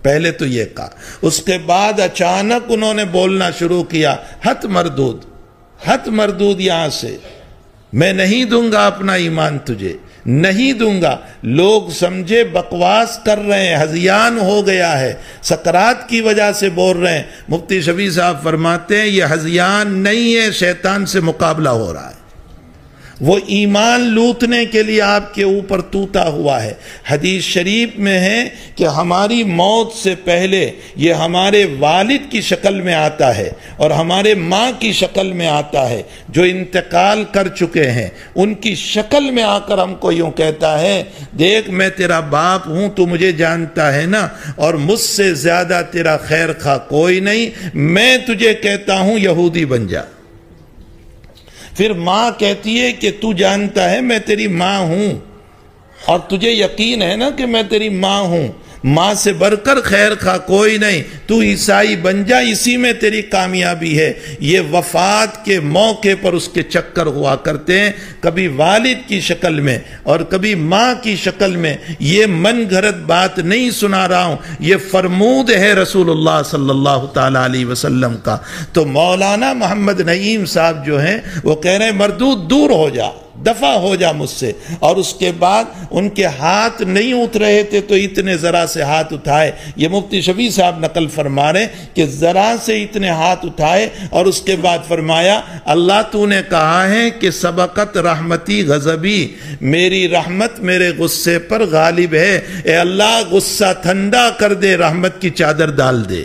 پہلے تو یہ کہا، اس کے بعد اچانک انہوں نے بولنا شروع کیا، ہت مردود، ہت مردود، یہاں سے میں نہیں دوں گا اپنا ایمان تجھے، نہیں دوں گا۔ لوگ سمجھے بکواس کر رہے ہیں، ہذیان ہو گیا ہے، سکرات کی وجہ سے بول رہے ہیں۔ مفتی شفیع صاحب فرماتے ہیں یہ ہذیان نہیں ہے، شیطان سے مقابلہ ہو رہا ہے، وہ ایمان لوٹنے کے لیے آپ کے اوپر توتا ہوا ہے۔ حدیث شریف میں ہے کہ ہماری موت سے پہلے یہ ہمارے والد کی شکل میں آتا ہے اور ہمارے ماں کی شکل میں آتا ہے، جو انتقال کر چکے ہیں، ان کی شکل میں آ کر ہم کو یوں کہتا ہے، دیکھ میں تیرا باپ ہوں، تو مجھے جانتا ہے نا، اور مجھ سے زیادہ تیرا خیر خواہ کوئی نہیں، میں تجھے کہتا ہوں یہودی بن جا۔ پھر ماں کہتی ہے کہ تو جانتا ہے میں تیری ماں ہوں، اور تجھے یقین ہے نا کہ میں تیری ماں ہوں، ماں سے بڑھ کر خیر خواہ کوئی نہیں، تو عیسائی بن جا، اسی میں تیری کامیابی ہے۔ یہ وفات کے موقع پر اس کے چکر ہوا کرتے ہیں، کبھی والد کی شکل میں اور کبھی ماں کی شکل میں۔ یہ من گھڑت بات نہیں سنا رہا ہوں، یہ فرمود ہے رسول اللہ صلی اللہ تعالیٰ علیہ وسلم کا۔ تو مولانا محمد نعیم صاحب جو ہیں وہ کہہ رہے ہیں مردود دور ہو جا، دفع ہو جا مجھ سے۔ اور اس کے بعد ان کے ہاتھ نہیں اٹھ رہے تھے تو اتنے ذرا سے ہاتھ اٹھائے۔ یہ مفتی شفیع صاحب نقل فرما رہے کہ ذرا سے اتنے ہاتھ اٹھائے، اور اس کے بعد فرمایا اللہ تو نے کہا ہے کہ سبقت رحمتی غضبی، میری رحمت میرے غصے پر غالب ہے، اے اللہ غصہ ٹھنڈا کر دے، رحمت کی چادر ڈال دے۔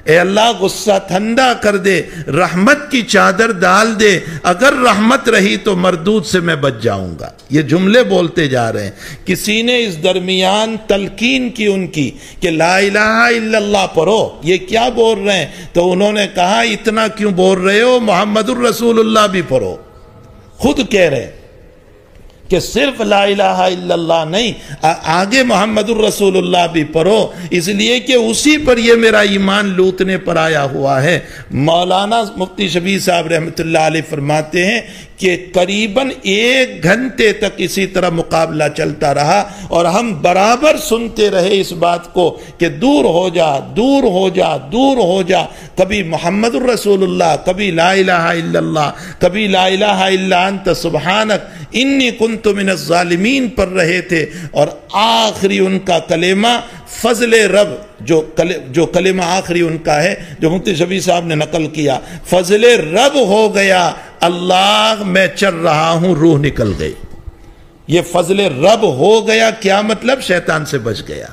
اے اللہ غصہ ٹھنڈا کر دے، رحمت کی چادر ڈال دے، اگر رحمت رہی تو مردود سے میں بچ جاؤں گا۔ یہ جملے بولتے جا رہے ہیں۔ کسی نے اس درمیان تلقین کی ان کی کہ لا الہ الا اللہ پڑھو، یہ کیا بول رہے ہیں؟ تو انہوں نے کہا اتنا کیوں بول رہے ہو، محمد الرسول اللہ بھی پڑھو۔ خود کہہ رہے ہیں کہ صرف لا الہ الا اللہ نہیں، آگے محمد الرسول اللہ بھی پڑھو، اس لیے کہ اسی پر یہ میرا ایمان لوٹنے پر آیا ہوا ہے۔ مولانا مفتی شفیع صاحب رحمۃ اللہ علیہ فرماتے ہیں کہ قریباً 1 گھنٹے تک اسی طرح مقابلہ چلتا رہا، اور ہم برابر سنتے رہے اس بات کو کہ دور ہو جا، دور ہو جا، دور ہو جا۔ کبھی محمد الرسول اللہ، کبھی لا الہ الا اللہ، کبھی لا الہ الا انت سبحانک انی کنت من الظالمین پر رہے تھے، اور آخری ان کا کلمہ فضل رب، جو کلمہ آخری ان کا ہے جو مفتی شفیع صاحب نے نقل کیا، فضل رب ہو گیا، اللہ میں چل رہا ہوں، روح نکل گئی۔ یہ فضل رب ہو گیا کیا مطلب؟ شیطان سے بچ گیا،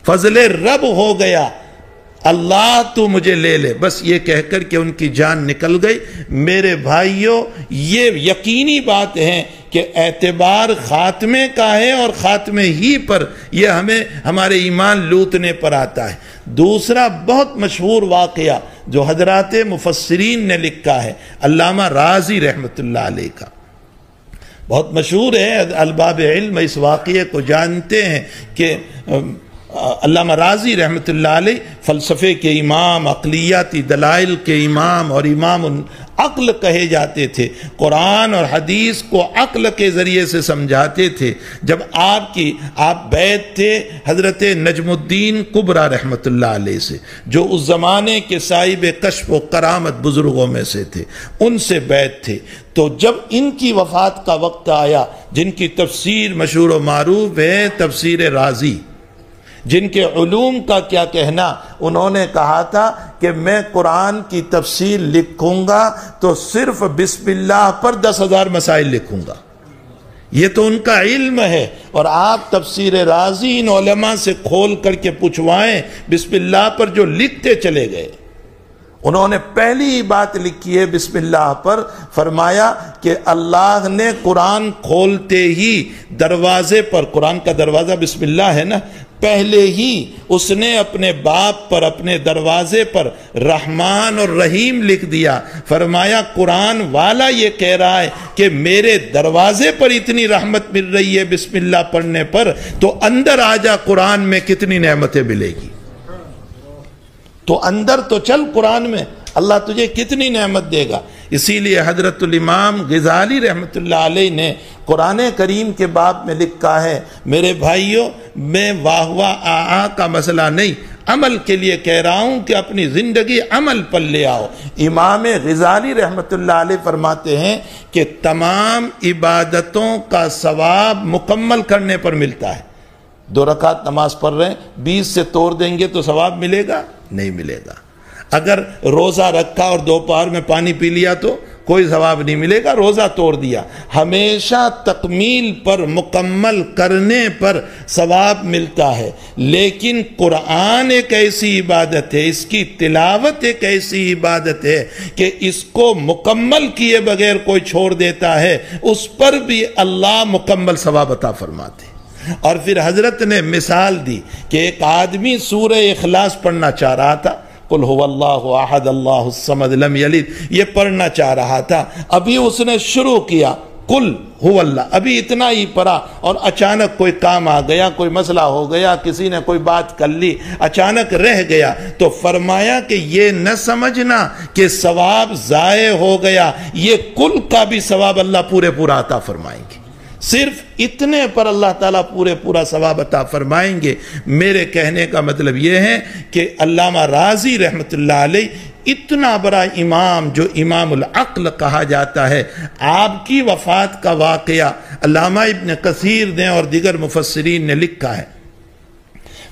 فضل رب ہو گیا۔ اللہ تو مجھے لے لے، بس یہ کہہ کر کہ ان کی جان نکل گئی۔ میرے بھائیوں، یہ یقینی بات ہے کہ اعتبار خاتمے کا ہے، اور خاتمے ہی پر یہ ہمارے ایمان لوٹنے پر آتا ہے۔ دوسرا بہت مشہور واقعہ جو حضرات مفسرین نے لکھا ہے، علامہ رازی رحمۃ اللہ علیہ کا، بہت مشہور ہے، الباب علم اس واقعے کو جانتے ہیں کہ علامہ رازی رحمۃ اللہ علیہ فلسفے کے امام، عقلیاتی دلائل کے امام اور امام عقل کہے جاتے تھے۔ قرآن اور حدیث کو عقل کے ذریعے سے سمجھاتے تھے۔ جب آپ بیعت تھے حضرت نجم الدین کبریٰ رحمۃ اللہ علیہ سے، جو اس زمانے کے صاحب کشف و کرامت بزرگوں میں سے تھے، ان سے بیعت تھے۔ تو جب ان کی وفات کا وقت آیا، جن کی تفسیر مشہور و معروف ہے تفسیر رازی، جن کے علوم کا کیا کہنا، انہوں نے کہا تھا کہ میں قرآن کی تفسیر لکھوں گا تو صرف بسم اللہ پر 10,000 مسائل لکھوں گا۔ یہ تو ان کا علم ہے، اور آپ تفسیر رازی ان علماء سے کھول کر کے پوچھوائیں، بسم اللہ پر جو لکھتے چلے گئے۔ انہوں نے پہلی بات لکھی ہے بسم اللہ پر، فرمایا کہ اللہ نے قرآن کھولتے ہی دروازے پر، قرآن کا دروازہ بسم اللہ ہے نا، پہلے ہی اس نے اپنے باپ پر، اپنے دروازے پر رحمان اور رحیم لکھ دیا۔ فرمایا قرآن والا یہ کہہ رہا ہے کہ میرے دروازے پر اتنی رحمت مل رہی ہے بسم اللہ پڑھنے پر، تو اندر آ جا، قرآن میں کتنی نعمتیں ملے گی، تو اندر تو چل قرآن میں، اللہ تجھے کتنی نعمت دے گا۔ اسی لیے حضرت الامام غزالی رحمۃ اللہ علیہ نے قرآن کریم کے باب میں لکھا ہے، میرے بھائیوں، میں واہ واہ آہا کا مسئلہ نہیں، عمل کے لیے کہہ رہا ہوں کہ اپنی زندگی عمل پر لے آؤ۔ امام غزالی رحمۃ اللہ علیہ فرماتے ہیں کہ تمام عبادتوں کا ثواب مکمل کرنے پر ملتا ہے۔ 2 رکعت نماز پڑھ رہے ہیں، 20 سے توڑ دیں گے تو ثواب ملے گا؟ نہیں ملے گا۔ اگر روزہ رکھا اور دوپہر میں پانی پی لیا تو کوئی ثواب نہیں ملے گا، روزہ توڑ دیا۔ ہمیشہ تکمیل پر، مکمل کرنے پر ثواب ملتا ہے۔ لیکن قرآن ایک ایسی عبادت ہے، اس کی تلاوت ایک ایسی عبادت ہے کہ اس کو مکمل کیے بغیر کوئی چھوڑ دیتا ہے، اس پر بھی اللہ مکمل ثواب عطا فرماتے۔ اور پھر حضرت نے مثال دی کہ ایک آدمی سورہ اخلاص پڑھنا چاہ رہا تھا، قل هو اللہ احد اللہ الصمد لم یلد، یہ پڑھنا چاہ رہا تھا۔ ابھی اس نے شروع کیا قل هو اللہ، ابھی اتنا ہی پڑھا، اور اچانک کوئی کام آ گیا، کوئی مسئلہ ہو گیا، کسی نے کوئی بات کر لی، اچانک رہ گیا، تو فرمایا کہ یہ نہ سمجھنا کہ ثواب ضائع ہو گیا، یہ قل کا بھی ثواب اللہ پورا عطا فرمائیں گے۔ صرف اتنے پر اللہ تعالیٰ پورا ثواب عطا فرمائیں گے۔ میرے کہنے کا مطلب یہ ہے کہ علامہ رازی رحمۃ اللہ علیہ اتنا بڑا امام، جو امام العقل کہا جاتا ہے، آپ کی وفات کا واقعہ علامہ ابن کثیر نے اور دیگر مفسرین نے لکھا ہے۔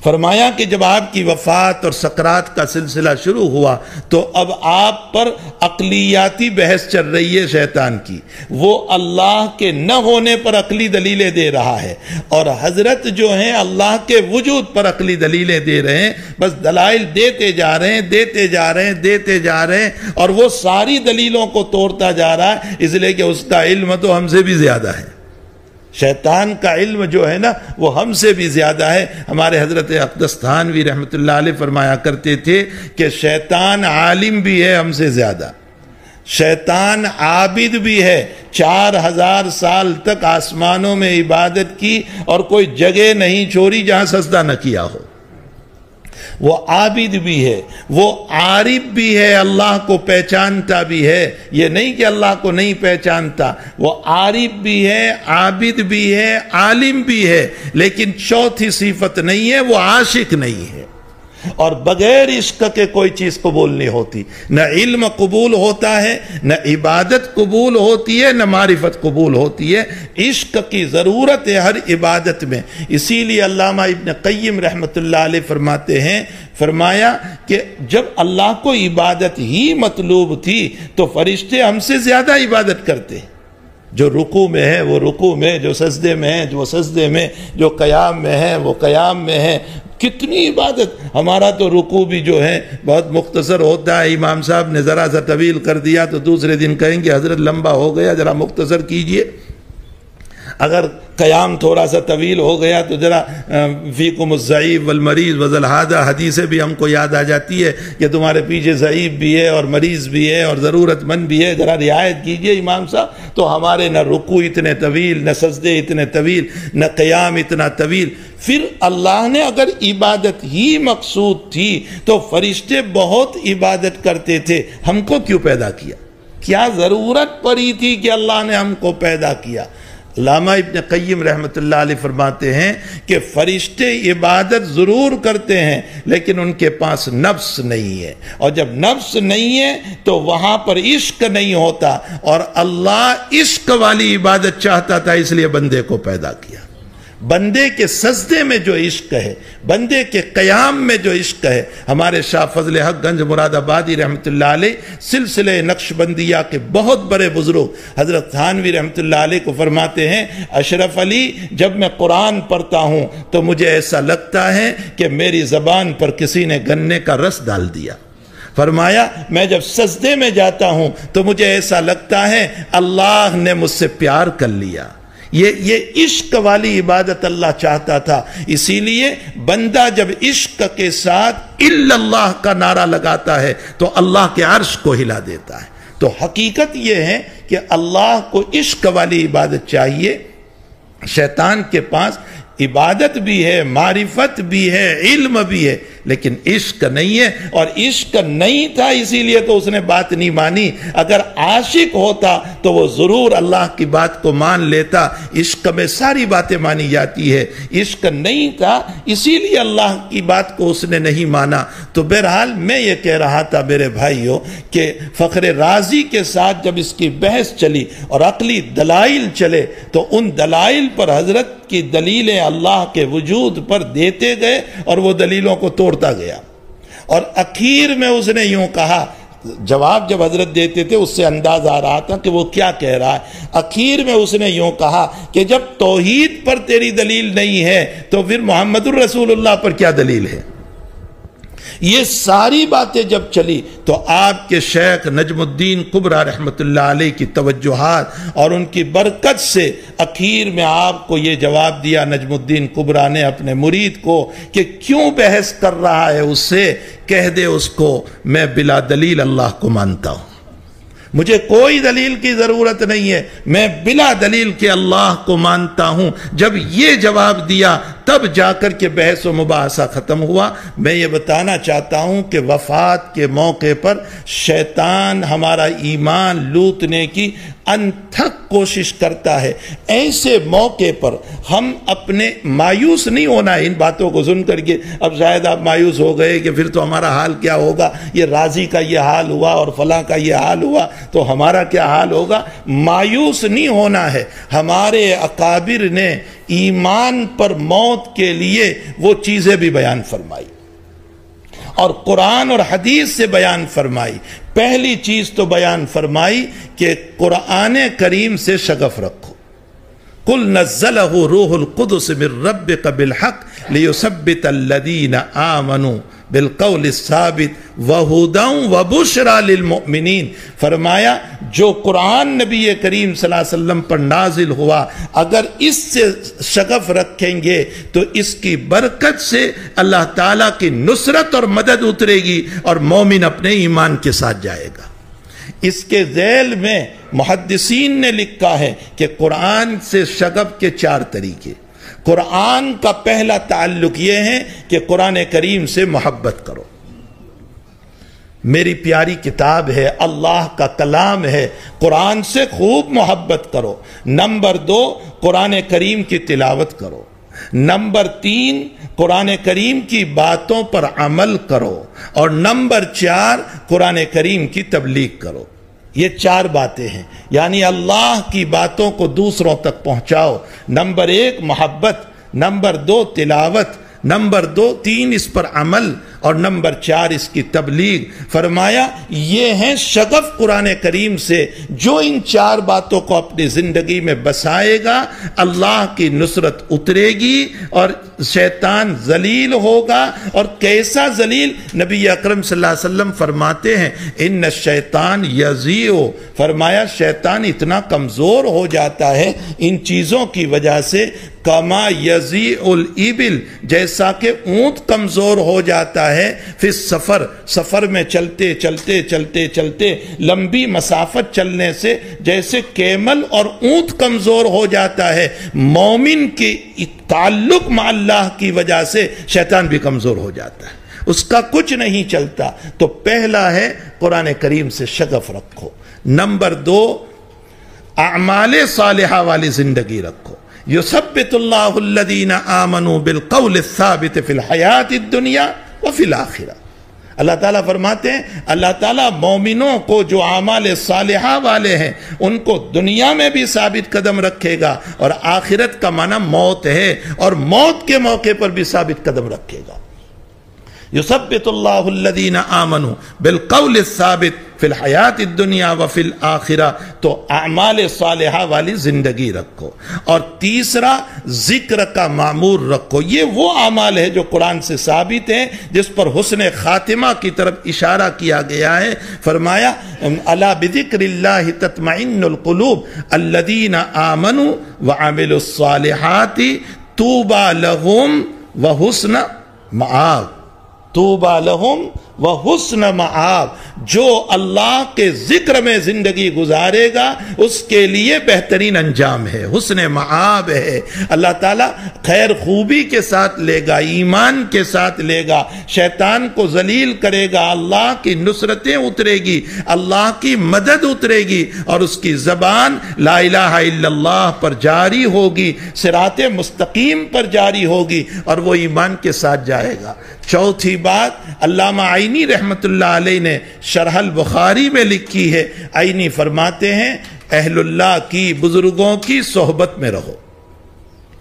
فرمایا کہ جب آپ کی وفات اور سکرات کا سلسلہ شروع ہوا تو اب آپ پر عقلیاتی بحث چل رہی ہے شیطان کی، وہ اللہ کے نہ ہونے پر عقلی دلیلیں دے رہا ہے، اور حضرت جو ہیں اللہ کے وجود پر عقلی دلیلیں دے رہے ہیں، بس دلائل دیتے جا رہے ہیں، اور وہ ساری دلیلوں کو توڑتا جا رہا ہے، اس لیے کہ اس کا علم تو ہم سے بھی زیادہ ہے۔ شیطان کا علم جو ہے نا وہ ہم سے بھی زیادہ ہے۔ ہمارے حضرت اقدس تھانوی رحمۃ اللہ علیہ فرمایا کرتے تھے کہ شیطان عالم بھی ہے ہم سے زیادہ، شیطان عابد بھی ہے، 4000 سال تک آسمانوں میں عبادت کی اور کوئی جگہ نہیں چھوڑی جہاں سجدہ نہ کیا ہو۔ وہ عابد بھی ہے، وہ عارف بھی ہے، اللہ کو پہچانتا بھی ہے، یہ نہیں کہ اللہ کو نہیں پہچانتا، وہ عارف بھی ہے، عابد بھی ہے، عالم بھی ہے، لیکن چوتھی صفت نہیں ہے، وہ عاشق نہیں ہے۔ اور بغیر عشق کے کوئی چیز قبول نہیں ہوتی، نہ علم قبول ہوتا ہے، نہ عبادت قبول ہوتی ہے، نہ معرفت قبول ہوتی ہے۔ عشق کی ضرورت ہے ہر عبادت میں۔ اسی لیے علامہ ابن قیم رحمۃ اللہ علیہ فرماتے ہیں، فرمایا کہ جب اللہ کو عبادت ہی مطلوب تھی تو فرشتے ہم سے زیادہ عبادت کرتے ہیں۔ جو رکوع میں ہے وہ رکوع میں، جو سجدے میں ہے وہ سجدے میں، جو قیام میں ہے وہ قیام میں ہے۔ کتنی عبادت. ہمارا تو رکوع بھی جو ہے بہت مختصر ہوتا ہے، امام صاحب نے ذرا سا طویل کر دیا تو دوسرے دن کہیں گے حضرت لمبا ہو گیا، ذرا مختصر کیجئے. اگر قیام تھوڑا سا طویل ہو گیا تو ذرا فیکم الضعیف والمریض وذل حاجہ حدیثیں بھی ہم کو یاد آ جاتی ہے کہ تمہارے پیچھے ضعیف بھی ہے اور مریض بھی ہے اور ضرورت مند بھی ہے، ذرا رعایت کیجئے امام صاحب. تو ہمارے نہ رکوع اتنے طویل، نہ سجدے اتنے طویل، نہ قیام اتنا طویل. پھر اللہ نے اگر عبادت ہی مقصود تھی تو فرشتے بہت عبادت کرتے تھے، ہم کو کیوں پیدا کیا؟ کیا ضرورت پڑی تھی کہ اللہ نے ہم کو پیدا کیا؟ علامہ ابن قیم رحمۃ اللہ علیہ فرماتے ہیں کہ فرشتے عبادت ضرور کرتے ہیں لیکن ان کے پاس نفس نہیں ہے، اور جب نفس نہیں ہے تو وہاں پر عشق نہیں ہوتا، اور اللہ عشق والی عبادت چاہتا تھا، اس لیے بندے کو پیدا کیا. بندے کے سجدے میں جو عشق ہے، بندے کے قیام میں جو عشق ہے. ہمارے شاہ فضل حق گنج مراد آبادی رحمۃ اللہ علیہ سلسلہ نقش بندیہ کے بہت بڑے بزرگ حضرت تھانوی رحمۃ اللہ علیہ کو فرماتے ہیں، اشرف علی جب میں قرآن پڑھتا ہوں تو مجھے ایسا لگتا ہے کہ میری زبان پر کسی نے گنے کا رس ڈال دیا. فرمایا میں جب سجدے میں جاتا ہوں تو مجھے ایسا لگتا ہے اللہ نے مجھ سے پیار کر لیا. یہ عشق والی عبادت اللہ چاہتا تھا. اسی لیے بندہ جب عشق کے ساتھ الا اللہ کا نعرہ لگاتا ہے تو اللہ کے عرش کو ہلا دیتا ہے. تو حقیقت یہ ہے کہ اللہ کو عشق والی عبادت چاہیے. شیطان کے پاس عبادت بھی ہے، معرفت بھی ہے، علم بھی ہے، لیکن عشق نہیں ہے. اور عشق نہیں تھا اسی لیے تو اس نے بات نہیں مانی. اگر عاشق ہوتا تو وہ ضرور اللہ کی بات کو مان لیتا. عشق میں ساری باتیں مانی جاتی ہے. عشق نہیں تھا اسی لیے اللہ کی بات کو اس نے نہیں مانا. تو بہرحال میں یہ کہہ رہا تھا میرے بھائیوں کہ فخر رازی کے ساتھ جب اس کی بحث چلی اور عقلی دلائل چلے تو ان دلائل پر حضرت کی دلیلیں اللہ کے وجود پر دیتے گئے اور وہ دلیلوں کو توڑتا گیا. اور اخیر میں اس نے یوں کہا، جواب جب حضرت دیتے تھے اس سے انداز آ رہا تھا کہ وہ کیا کہہ رہا ہے. اخیر میں اس نے یوں کہا کہ جب توحید پر تیری دلیل نہیں ہے تو پھر محمد الرسول اللہ پر کیا دلیل ہے؟ یہ ساری باتیں جب چلی تو آپ کے شیخ نجم الدین کبرا رحمت اللہ علیہ کی توجہات اور ان کی برکت سے اخیر میں آپ کو یہ جواب دیا نجم الدین کبرا نے اپنے مرید کو کہ کیوں بحث کر رہا ہے اس سے، کہہ دے اس کو میں بلا دلیل اللہ کو مانتا ہوں، مجھے کوئی دلیل کی ضرورت نہیں ہے، میں بلا دلیل کے اللہ کو مانتا ہوں. جب یہ جواب دیا تب جا کر کے بحث و مباحثہ ختم ہوا. میں یہ بتانا چاہتا ہوں کہ وفات کے موقع پر شیطان ہمارا ایمان لوٹنے کی انتھک کوشش کرتا ہے. ایسے موقع پر ہم اپنے مایوس نہیں ہونا ہے. ان باتوں کو سن کر کے اب شاید آپ مایوس ہو گئے کہ پھر تو ہمارا حال کیا ہوگا، یہ راضی کا یہ حال ہوا اور فلاں کا یہ حال ہوا تو ہمارا کیا حال ہوگا. مایوس نہیں ہونا ہے. ہمارے اکابر نے ایمان پر موت کے لیے وہ چیزیں بھی بیان فرمائی اور قرآن اور حدیث سے بیان فرمائی. پہلی چیز تو بیان فرمائی کہ قرآن کریم سے شغف رکھو. قل نزلہ روح القدس من ربک بالحق لیثبت الذین آمنوا بالقول الثابت وہدی وبشری للمؤمنین. فرمایا جو قرآن نبی کریم صلی اللہ علیہ وسلم پر نازل ہوا اگر اس سے شغف رکھیں گے تو اس کی برکت سے اللہ تعالیٰ کی نصرت اور مدد اترے گی اور مومن اپنے ایمان کے ساتھ جائے گا. اس کے ذیل میں محدثین نے لکھا ہے کہ قرآن سے شغف کے 4 طریقے. قرآن کا پہلا تعلق یہ ہے کہ قرآن کریم سے محبت کرو. میری پیاری کتاب ہے، اللہ کا کلام ہے، قرآن سے خوب محبت کرو. نمبر 2 قرآن کریم کی تلاوت کرو. نمبر 3 قرآن کریم کی باتوں پر عمل کرو. اور نمبر 4 قرآن کریم کی تبلیغ کرو. یہ 4 باتیں ہیں، یعنی اللہ کی باتوں کو دوسروں تک پہنچاؤ. نمبر 1 محبت، نمبر 2 تلاوت، نمبر 3 اس پر عمل، اور نمبر 4 اس کی تبلیغ۔ فرمایا یہ ہیں شغف قرآن کریم سے، جو ان 4 باتوں کو اپنی زندگی میں بسائے گا اللہ کی نصرت اترے گی اور شیطان ذلیل ہوگا۔ اور کیسا ذلیل؟ نبی اکرم صلی اللہ علیہ وسلم فرماتے ہیں ان الشیطان یضیع، فرمایا شیطان اتنا کمزور ہو جاتا ہے ان چیزوں کی وجہ سے، کما یضیع الابل، جیسا کہ اونٹ کمزور ہو جاتا ہے پھر سفر میں چلتے چلتے چلتے چلتے لمبی مسافت چلنے سے جیسے کیمل اور اونٹ کمزور ہو جاتا ہے، مومن کی تعلق مع اللہ کی وجہ سے شیطان بھی کمزور ہو جاتا ہے، اس کا کچھ نہیں چلتا۔ تو پہلا ہے قرآن کریم سے شغف رکھو۔ نمبر 2 اعمال صالحہ والی زندگی رکھو۔ یثبت اللہ الذین آمنوا بالقول الثابت فی الحیات الدنیا وفی الآخرہ۔ اللہ تعالیٰ فرماتے ہیں اللہ تعالیٰ مومنوں کو جو اعمال صالحہ والے ہیں ان کو دنیا میں بھی ثابت قدم رکھے گا، اور آخرت کا معنی موت ہے، اور موت کے موقع پر بھی ثابت قدم رکھے گا۔ یثبت اللہ الذین آمنوا بالقول الثابت فی الحیات الدنیا وفی الآخرہ۔ تو اعمال صالحہ والی زندگی رکھو۔ اور تیسرا ذکر کا معمور رکھو۔ یہ وہ اعمال ہے جو قرآن سے ثابت ہیں، جس پر حسن خاتمہ کی طرف اشارہ کیا گیا ہے۔ فرمایا الا بذکر اللہ تطمئن القلوب الذین آمنوا وعملوا الصالحات طوبی لہم وحسن مآب۔ طوبی لہم وحسن مآب، جو اللہ کے ذکر میں زندگی گزارے گا اس کے لیے بہترین انجام ہے، حسن مآب ہے۔ اللہ تعالیٰ خیر خوبی کے ساتھ لے گا، ایمان کے ساتھ لے گا، شیطان کو ذلیل کرے گا، اللہ کی نصرتیں اترے گی، اللہ کی مدد اترے گی، اور اس کی زبان لا الہ الا اللہ پر جاری ہوگی، صراط مستقیم پر جاری ہوگی، اور وہ ایمان کے ساتھ جائے گا۔ چوتھی بات علامہ عینی رحمت اللہ علیہ نے شرح البخاری میں لکھی ہے۔ عینی فرماتے ہیں اہل اللہ کی، بزرگوں کی صحبت میں رہو،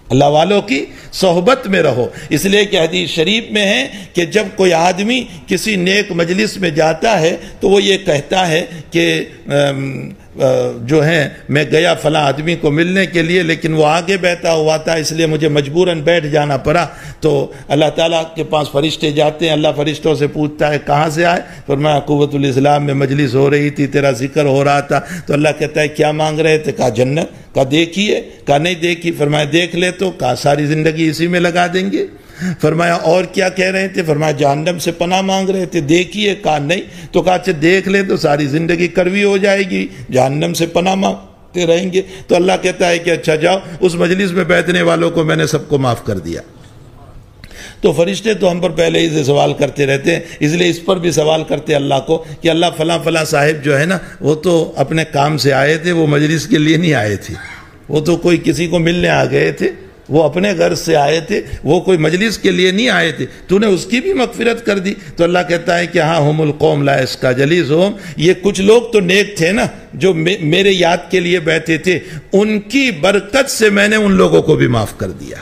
اللہ والوں کی صحبت میں رہو۔ اس لیے کہ حدیث شریف میں ہے کہ جب کوئی آدمی کسی نیک مجلس میں جاتا ہے تو وہ یہ کہتا ہے کہ جو ہے میں گیا فلاں آدمی کو ملنے کے لیے، لیکن وہ آگے بیٹھا ہوا تھا اس لیے مجھے مجبوراً بیٹھ جانا پڑا۔ تو اللہ تعالیٰ کے پاس فرشتے جاتے ہیں، اللہ فرشتوں سے پوچھتا ہے کہاں سے آئے؟ فرمایا قوت الاسلام میں مجلس ہو رہی تھی، تیرا ذکر ہو رہا تھا۔ تو اللہ کہتا ہے کیا مانگ رہے تھے؟ کہا جنت۔ کہا دیکھیے؟ کہا نہیں دیکھی۔ فرمایا دیکھ لے تو؟ کہا ساری زندگی اسی میں لگا دیں گے۔ فرمایا اور کیا کہہ رہے تھے؟ فرمایا جہنم سے پناہ مانگ رہے تھے۔ دیکھیے؟ کہا نہیں۔ تو کہا اچھا دیکھ لے تو ساری زندگی کڑوی ہو جائے گی، جہنم سے پناہ مانگتے رہیں گے۔ تو اللہ کہتا ہے کہ اچھا جاؤ، اس مجلس میں بیٹھنے والوں کو میں نے سب کو معاف کر دیا۔ تو فرشتے تو ہم پر پہلے ہی سے سوال کرتے رہتے ہیں، اس لیے اس پر بھی سوال کرتے اللہ کو کہ اللہ فلاں فلاں صاحب جو ہے نا وہ تو اپنے کام سے آئے تھے، وہ مجلس کے لیے نہیں آئے تھے، وہ تو کوئی کسی کو ملنے آ گئے تھے، وہ اپنے گھر سے آئے تھے، وہ کوئی مجلس کے لیے نہیں آئے تھے، تو نے اس کی بھی مغفرت کر دی۔ تو اللہ کہتا ہے کہ ہاں ہم القوم لا یشقی جلیسہم، یہ کچھ لوگ تو نیک تھے نا جو میرے یاد کے لیے بیٹھے تھے، ان کی برکت سے میں نے ان لوگوں کو بھی معاف کر دیا۔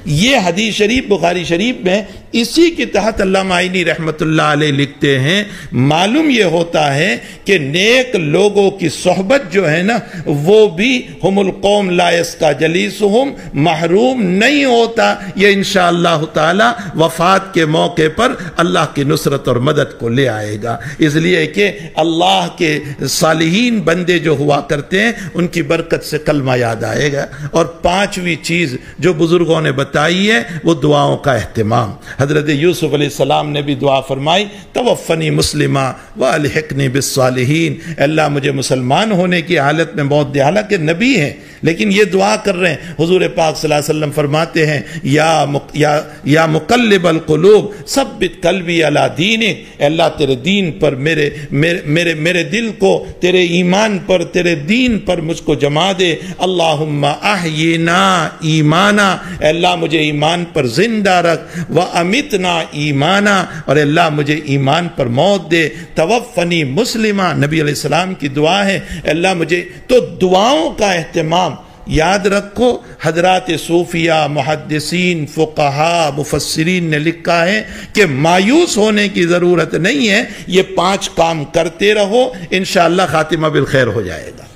یہ حدیث شریف بخاری شریف میں اسی کے تحت علامہ عینی رحمت اللہ علیہ لکھتے ہیں معلوم یہ ہوتا ہے کہ نیک لوگوں کی صحبت جو ہے نا وہ بھی ہم القوم لا یشقی جلیسہم محروم نہیں ہوتا، یہ انشاءاللہ تعالی وفات کے موقع پر اللہ کی نصرت اور مدد کو لے آئے گا، اس لیے کہ اللہ کے صالحین بندے جو ہوا کرتے ہیں ان کی برکت سے کلمہ یاد آئے گا۔ اور پانچویں چیز جو بزرگوں نے بتائی ہے وہ دعاؤں کا اہتمام۔ حضرت یوسف علیہ السلام نے بھی دعا فرمائی توفنی مسلمہ والحقنی بالصالحین، اللہ مجھے مسلمان ہونے کی حالت میں موت دے، حالانکہ نبی ہیں لیکن یہ دعا کر رہے ہیں۔ حضور پاک صلی اللہ علیہ وسلم فرماتے ہیں یا مقلب القلوب ثبت قلبی علی دینک، اللہ تیرے دین پر میرے دل کو تیرے ایمان پر، تیرے دین پر مجھ کو جما دے۔ اللہم احینا ایمانا، اللہ مجھے ایمان پر زندہ رکھ، وَأَمِتْنَا ایمانا، اور اللہ مجھے ایمان پر موت دے۔ توفنی مسلمہ، نبی علیہ السلام کی دعا ہے اللہ مجھے، تو دعاؤں کا اہتمام یاد رکھو حضرات صوفیہ، محدثین، فقہا، مفسرین نے لکھا ہے کہ مایوس ہونے کی ضرورت نہیں ہے، یہ 5 کام کرتے رہو، انشاءاللہ خاتمہ بالخیر ہو جائے گا۔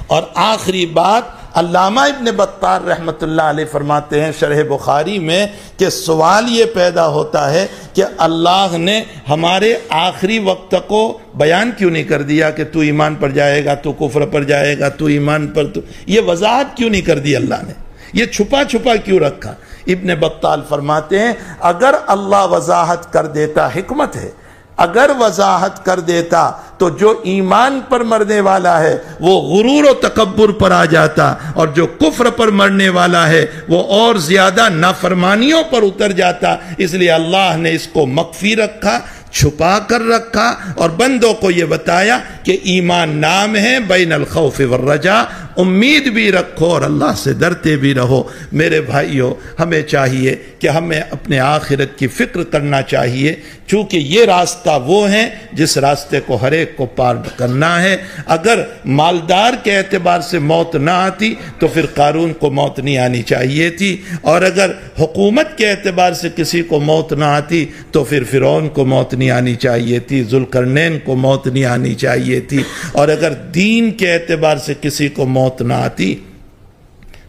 اور آخری بات، علامہ ابن بطال رحمت اللہ علیہ فرماتے ہیں شرح بخاری میں کہ سوال یہ پیدا ہوتا ہے کہ اللہ نے ہمارے آخری وقت کو بیان کیوں نہیں کر دیا کہ تو ایمان پر جائے گا، تو کفر پر جائے گا، تو ایمان پر، تو یہ وضاحت کیوں نہیں کر دی اللہ نے؟ یہ چھپا چھپا کیوں رکھا؟ ابن بطال فرماتے ہیں اگر اللہ وضاحت کر دیتا، حکمت ہے، اگر وضاحت کر دیتا تو جو ایمان پر مرنے والا ہے وہ غرور و تکبر پر آ جاتا، اور جو کفر پر مرنے والا ہے وہ اور زیادہ نافرمانیوں پر اتر جاتا۔ اس لیے اللہ نے اس کو مخفی رکھا، چھپا کر رکھا، اور بندوں کو یہ بتایا کہ ایمان نام ہے بین الخوف والرجاء، امید بھی رکھو اور اللہ سے ڈرتے بھی رہو۔ میرے بھائیوں، ہمیں چاہیے کہ ہمیں اپنے آخرت کی فکر کرنا چاہیے، چونکہ یہ راستہ وہ ہے جس راستے کو ہر ایک کو پار کرنا ہے۔ اگر مالدار کے اعتبار سے موت نہ آتی تو پھر قارون کو موت نہیں آنی چاہیے تھی، اور اگر حکومت کے اعتبار سے کسی کو موت نہ آتی تو پھر فرعون کو موت نہیں آنی چاہیے تھی، ذوالقرنین کو موت نہیں آنی چاہیے تھی، اور اگر دین کے اعتبار سے کسی کو موت نہ آتی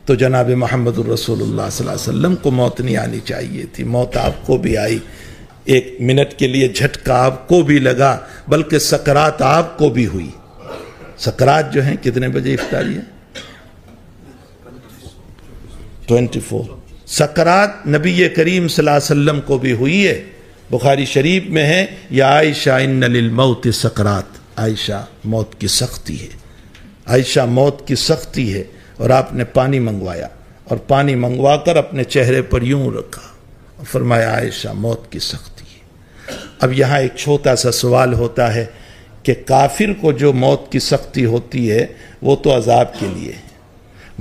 تو جناب محمد الرسول اللہ صلی اللہ علیہ وسلم کو موت نہیں آنی چاہیے تھی۔ موت آپ کو بھی آئی، 1 منٹ کے لیے جھٹکا آپ کو بھی لگا، بلکہ سکرات آپ کو بھی ہوئی۔ سکرات جو ہیں کتنے بجے افطاری ہے؟ 24۔ سکرات نبی کریم صلی اللہ علیہ وسلم کو بھی ہوئی ہے۔ بخاری شریف میں ہے یا عائشہ ان للموت سکرات، عائشہ موت کی سختی ہے، عائشہ موت کی سختی ہے۔ اور آپ نے پانی منگوایا، اور پانی منگوا کر اپنے چہرے پر یوں رکھا، فرمایا عائشہ موت کی سختی ہے۔ اب یہاں ایک چھوٹا سا سوال ہوتا ہے کہ کافر کو جو موت کی سختی ہوتی ہے وہ تو عذاب کے لیے ہے،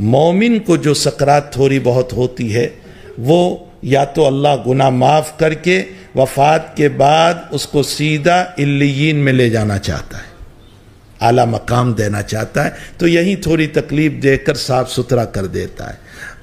مومن کو جو سکرات تھوڑی بہت ہوتی ہے وہ یا تو اللہ گناہ معاف کر کے وفات کے بعد اس کو سیدھا علیین میں لے جانا چاہتا ہے، اعلیٰ مقام دینا چاہتا ہے، تو یہیں تھوڑی تکلیف دے کر صاف ستھرا کر دیتا ہے،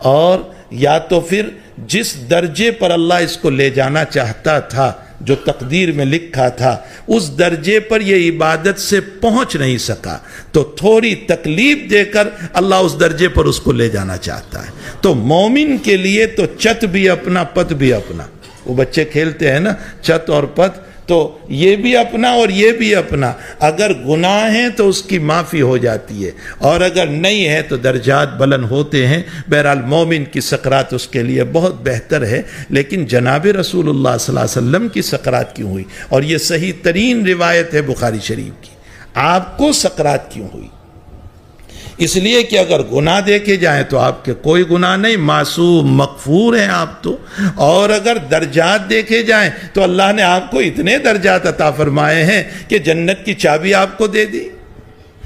اور یا تو پھر جس درجے پر اللہ اس کو لے جانا چاہتا تھا، جو تقدیر میں لکھا تھا، اس درجے پر یہ عبادت سے پہنچ نہیں سکا، تو تھوڑی تکلیف دے کر اللہ اس درجے پر اس کو لے جانا چاہتا ہے۔ تو مومن کے لیے تو چت بھی اپنا، پت بھی اپنا، وہ بچے کھیلتے ہیں نا چت اور پت، تو یہ بھی اپنا اور یہ بھی اپنا۔ اگر گناہ ہیں تو اس کی معافی ہو جاتی ہے، اور اگر نہیں ہے تو درجات بلند ہوتے ہیں۔ بہرحال مومن کی سکرات اس کے لیے بہت بہتر ہے، لیکن جناب رسول اللہ صلی اللہ علیہ وسلم کی سکرات کیوں ہوئی؟ اور یہ صحیح ترین روایت ہے بخاری شریف کی، آپ کو سکرات کیوں ہوئی؟ اس لیے کہ اگر گناہ دیکھے جائیں تو آپ کے کوئی گناہ نہیں، معصوم مغفور ہیں آپ تو، اور اگر درجات دیکھے جائیں تو اللہ نے آپ کو اتنے درجات عطا فرمائے ہیں کہ جنت کی چابی آپ کو دے دی،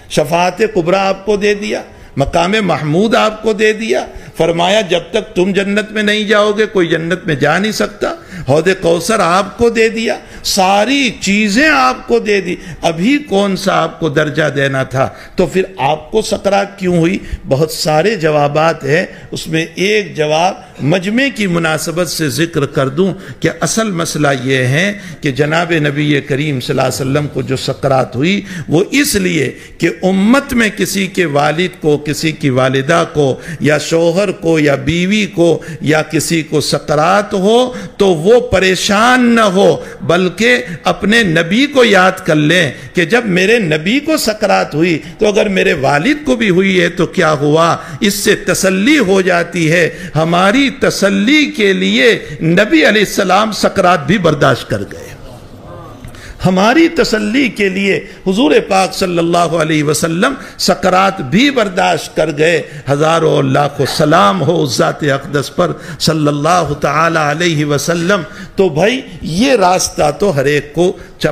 شفاعت کبریٰ آپ کو دے دیا، مقام محمود آپ کو دے دیا، فرمایا جب تک تم جنت میں نہیں جاؤ گے کوئی جنت میں جا نہیں سکتا، حوض کوثر آپ کو دے دیا، ساری چیزیں آپ کو دے دی، ابھی کون سا آپ کو درجہ دینا تھا؟ تو پھر آپ کو سکرات کیوں ہوئی؟ بہت سارے جوابات ہیں، اس میں ایک جواب مجمع کی مناسبت سے ذکر کر دوں کہ اصل مسئلہ یہ ہے کہ جناب نبی کریم صلی اللہ علیہ وسلم کو جو سکرات ہوئی وہ اس لیے کہ امت میں کسی کے والد کو، کسی کی والدہ کو، یا شوہر کو یا بیوی کو یا کسی کو سکرات ہو تو وہ پریشان نہ ہو، بلکہ اپنے نبی کو یاد کر لیں کہ جب میرے نبی کو سکرات ہوئی تو اگر میرے والد کو بھی ہوئی ہے تو کیا ہوا؟ اس سے تسلی ہو جاتی ہے۔ ہماری تسلی کے لیے نبی علیہ السلام سکرات بھی برداشت کر گئے، ہماری تسلی کے لیے حضور پاک صلی اللہ علیہ وسلم سکرات بھی برداشت کر گئے۔ ہزاروں لاکھوں سلام ہو اس ذات اقدس پر صلی اللہ تعالی علیہ وسلم۔ تو بھائی یہ راستہ تو ہر ایک کو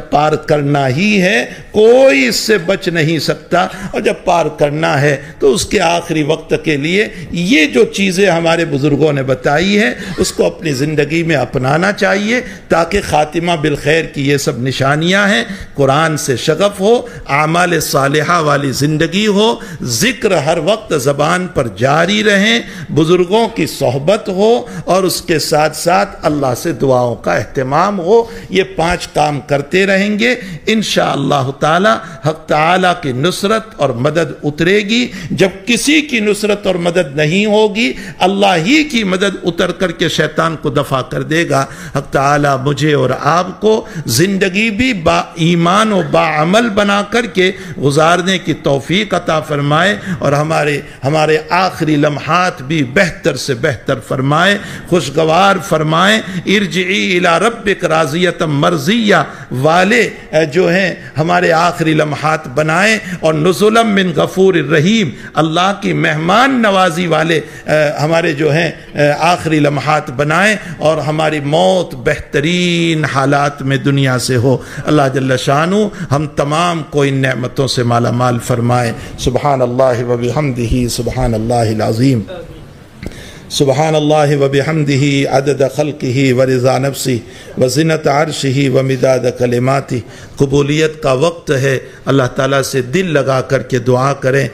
پار کرنا ہی ہے، کوئی اس سے بچ نہیں سکتا، اور جب پار کرنا ہے تو اس کے آخری وقت کے لیے یہ جو چیزیں ہمارے بزرگوں نے بتائی ہیں اس کو اپنی زندگی میں اپنانا چاہیے، تاکہ خاتمہ بالخیر کی یہ سب نشانی نشانیاں ہیں۔ قرآن سے شغف ہو، اعمال صالحہ والی زندگی ہو، ذکر ہر وقت زبان پر جاری رہیں، بزرگوں کی صحبت ہو، اور اس کے ساتھ ساتھ اللہ سے دعاؤں کا اہتمام ہو۔ یہ 5 کام کرتے رہیں گے، انشاءاللہ تعالی حق تعالی کی نصرت اور مدد اترے گی۔ جب کسی کی نصرت اور مدد نہیں ہوگی، اللہ ہی کی مدد اتر کر کے شیطان کو دفع کر دے گا۔ حق تعالی مجھے اور آپ کو زندگی بھی با ایمان و با عمل بنا کر کے گزارنے کی توفیق عطا فرمائے، اور ہمارے آخری لمحات بھی بہتر سے بہتر فرمائے، خوشگوار فرمائے۔ ارجعی الی ربک راضیۃ مرضیہ والے جو ہیں ہمارے آخری لمحات بنائیں، اور نزلا من غفور الرحیم، اللہ کی مہمان نوازی والے ہمارے جو ہیں آخری لمحات بنائیں، اور ہماری موت بہترین حالات میں دنیا سے ہو۔ اللہ جل شانہ ہم تمام کو ان نعمتوں سے مالا مال فرمائے۔ سبحان اللہ و بحمدہ، سبحان اللہ العظیم، سبحان اللہ و بحمدہ عدد خلقہ و رضا نفسہ و زنت عرشہ و مداد کلماتہ۔ قبولیت کا وقت ہے، اللہ تعالیٰ سے دل لگا کر کے دعا کریں۔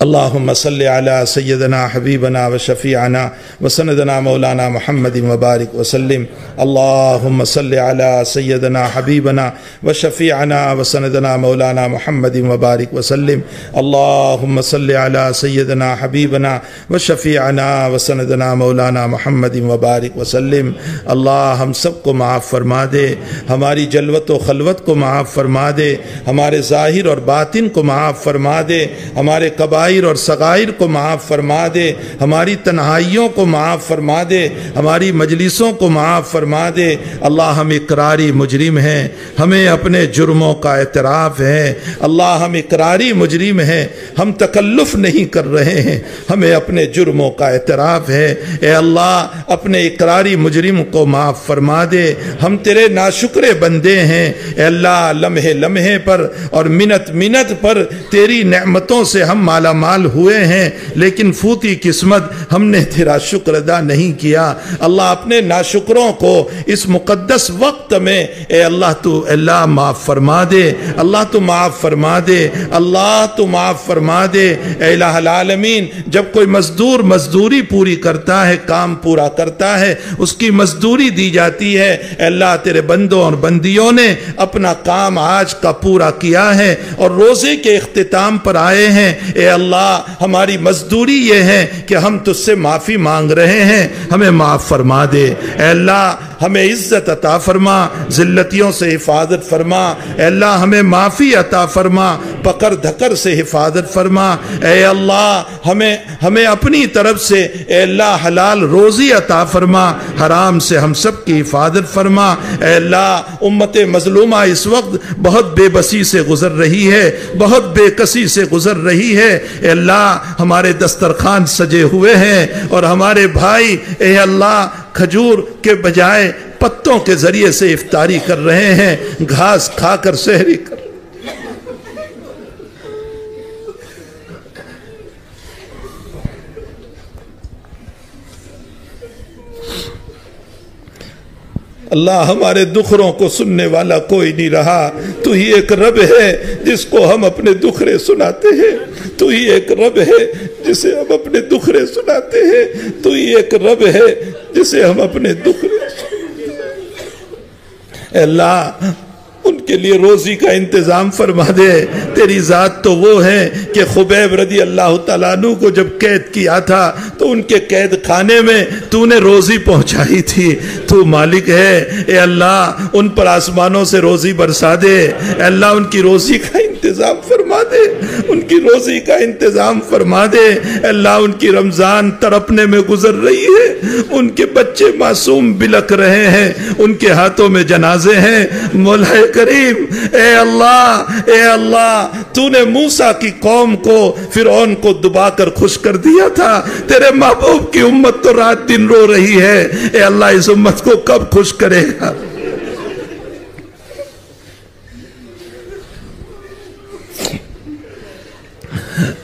اللہم صلی علی سیدنا حبیبنا و شفیعنا و سندنا مولانا محمد مبارک وسلم۔ اللہم صلی علی سیدنا حبیبنا و شفیعنا و سندنا مولانا محمد مبارک وسلم۔ اللہم صلی علی سیدنا حبیبنا و شفیعنا و سندنا مولانا محمد مبارک وسلم۔ اللہ ہم سب کو معاف فرما دے، ہماری جلوت و خلوت کو معاف فرما دے، ہمارے ظاہر اور باطن کو معاف فرما دے، ہمارے کبائر اور صغائر کو معاف فرما دے، ہماری تنہائیوں کو معاف فرما دے، ہماری مجلسوں کو معاف فرما دے۔ اللہ ہم اقراری مجرم ہیں، ہمیں اپنے جرموں کا اعتراف ہے۔ اللہ ہم اقراری مجرم ہیں، ہم تکلف نہیں کر رہے ہیں، ہمیں اپنے جرموں کا اعتراف ہے۔ اے اللہ اپنے اقراری مجرم کو معاف فرما دے، ہم تیرے ناشکرے بندے ہیں۔ اے اللہ لمحے لمحے پر اور منت منت پر تیری نعمتوں سے ہم مالا مال ہوئے ہیں، لیکن فوتی قسمت ہم نے تیرا شکر ادا نہیں کیا۔ اللہ اپنے ناشکروں کو اس مقدس وقت میں اے اللہ تو اللہ معاف فرما دے، اللہ تو معاف فرما دے، اللہ تو معاف فرما دے۔ اے الہ العالمین جب کوئی مزدور مزدوری پوری کرتا ہے، کام پورا کرتا ہے، اس کی مزدوری دی جاتی ہے۔ اے اللہ تیرے بندوں اور بندیوں نے اپنا کام آج کا پورا کیا ہے اور روزے کے اختتام پر آئے ہیں۔ اے اللہ ہماری مزدوری یہ ہے کہ ہم تجھ سے معافی مانگ رہے ہیں، ہمیں معاف فرما دے۔ اے اللہ ہمیں عزت عطا فرما، ذلتیوں سے حفاظت فرما۔ اے اللہ ہمیں معافی عطا فرما، پکڑ دھکر سے حفاظت فرما۔ اے اللہ ہمیں اپنی طرف سے اے اللہ حلال روزی عطا فرما، حرام سے ہم سب کی حفاظت فرما۔ اے اللہ امت مظلومہ اس وقت بہت بے بسی سے گزر رہی ہے، بہت بے کسی سے گزر رہی ہے۔ اے اللہ ہمارے دسترخوان سجے ہوئے ہیں اور ہمارے بھائی اے اللہ کھجور کے بجائے پتوں کے ذریعے سے افطاری کر رہے ہیں، گھاس کھا کر سحری کر۔ اللہ ہمارے دکھڑوں کو سننے والا کوئی نہیں رہا، تو ہی ایک رب ہے جس کو ہم اپنے دکھڑے سناتے ہیں، تو ہی ایک رب ہے جسے ہم اپنے دکھڑے سناتے ہیں، تو ہی ایک رب ہے جسے ہم اپنے دکھڑے سناتے ہیں۔ اے اللہ ان کے لیے روزی کا انتظام فرما دے۔ تیری ذات تو وہ ہے کہ خبیب رضی اللہ تعالیٰ عنہ کو جب قید کیا تھا تو ان کے قید خانے میں تو نے روزی پہنچائی تھی، تو مالک ہے۔ اے اللہ ان پر آسمانوں سے روزی برسا دے۔ اے اللہ ان کی روزی کا انتظام فرما دے، ان کی روزی کا انتظام فرما دے۔ اے اللہ ان کی رمضان تڑپنے میں گزر رہی ہے، ان کے بچے معصوم بلک رہے ہیں، ان کے ہاتھوں میں جنازے ہیں۔ مولا کریم اے اللہ تو نے موسیٰ کی قوم کو فرعون کو دبا کر خوش کر دیا تھا، تیرے محبوب کی امت تو رات دن رو رہی ہے۔ اے اللہ اس امت کو کب خوش کرے گا؟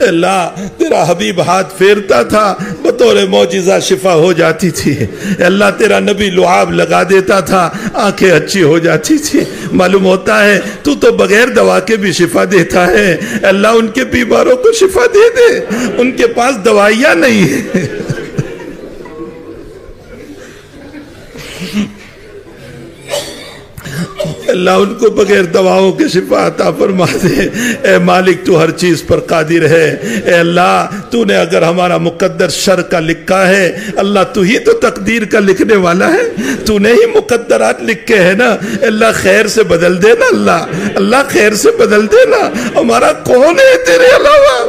اللہ تیرا حبیب ہاتھ پھیرتا تھا، بطور معجزہ شفا ہو جاتی تھی۔ اللہ تیرا نبی لعاب لگا دیتا تھا، آنکھیں اچھی ہو جاتی تھی۔ معلوم ہوتا ہے تو تو بغیر دوا کے بھی شفا دیتا ہے۔ اللہ ان کے بیماروں کو شفا دے دے، ان کے پاس دوائیاں نہیں ہیں۔ اللہ ان کو بغیر دواؤں کے شفا عطا فرما دے۔ اے مالک تو ہر چیز پر قادر ہے۔ اے اللہ تو نے اگر ہمارا مقدر شر کا لکھا ہے، اللہ تو ہی تو تقدیر کا لکھنے والا ہے، تو نے ہی مقدرات لکھے ہیں نا۔ اللہ خیر سے بدل دینا، اللہ خیر سے بدل دینا۔ ہمارا کون ہے تیرے علاوہ؟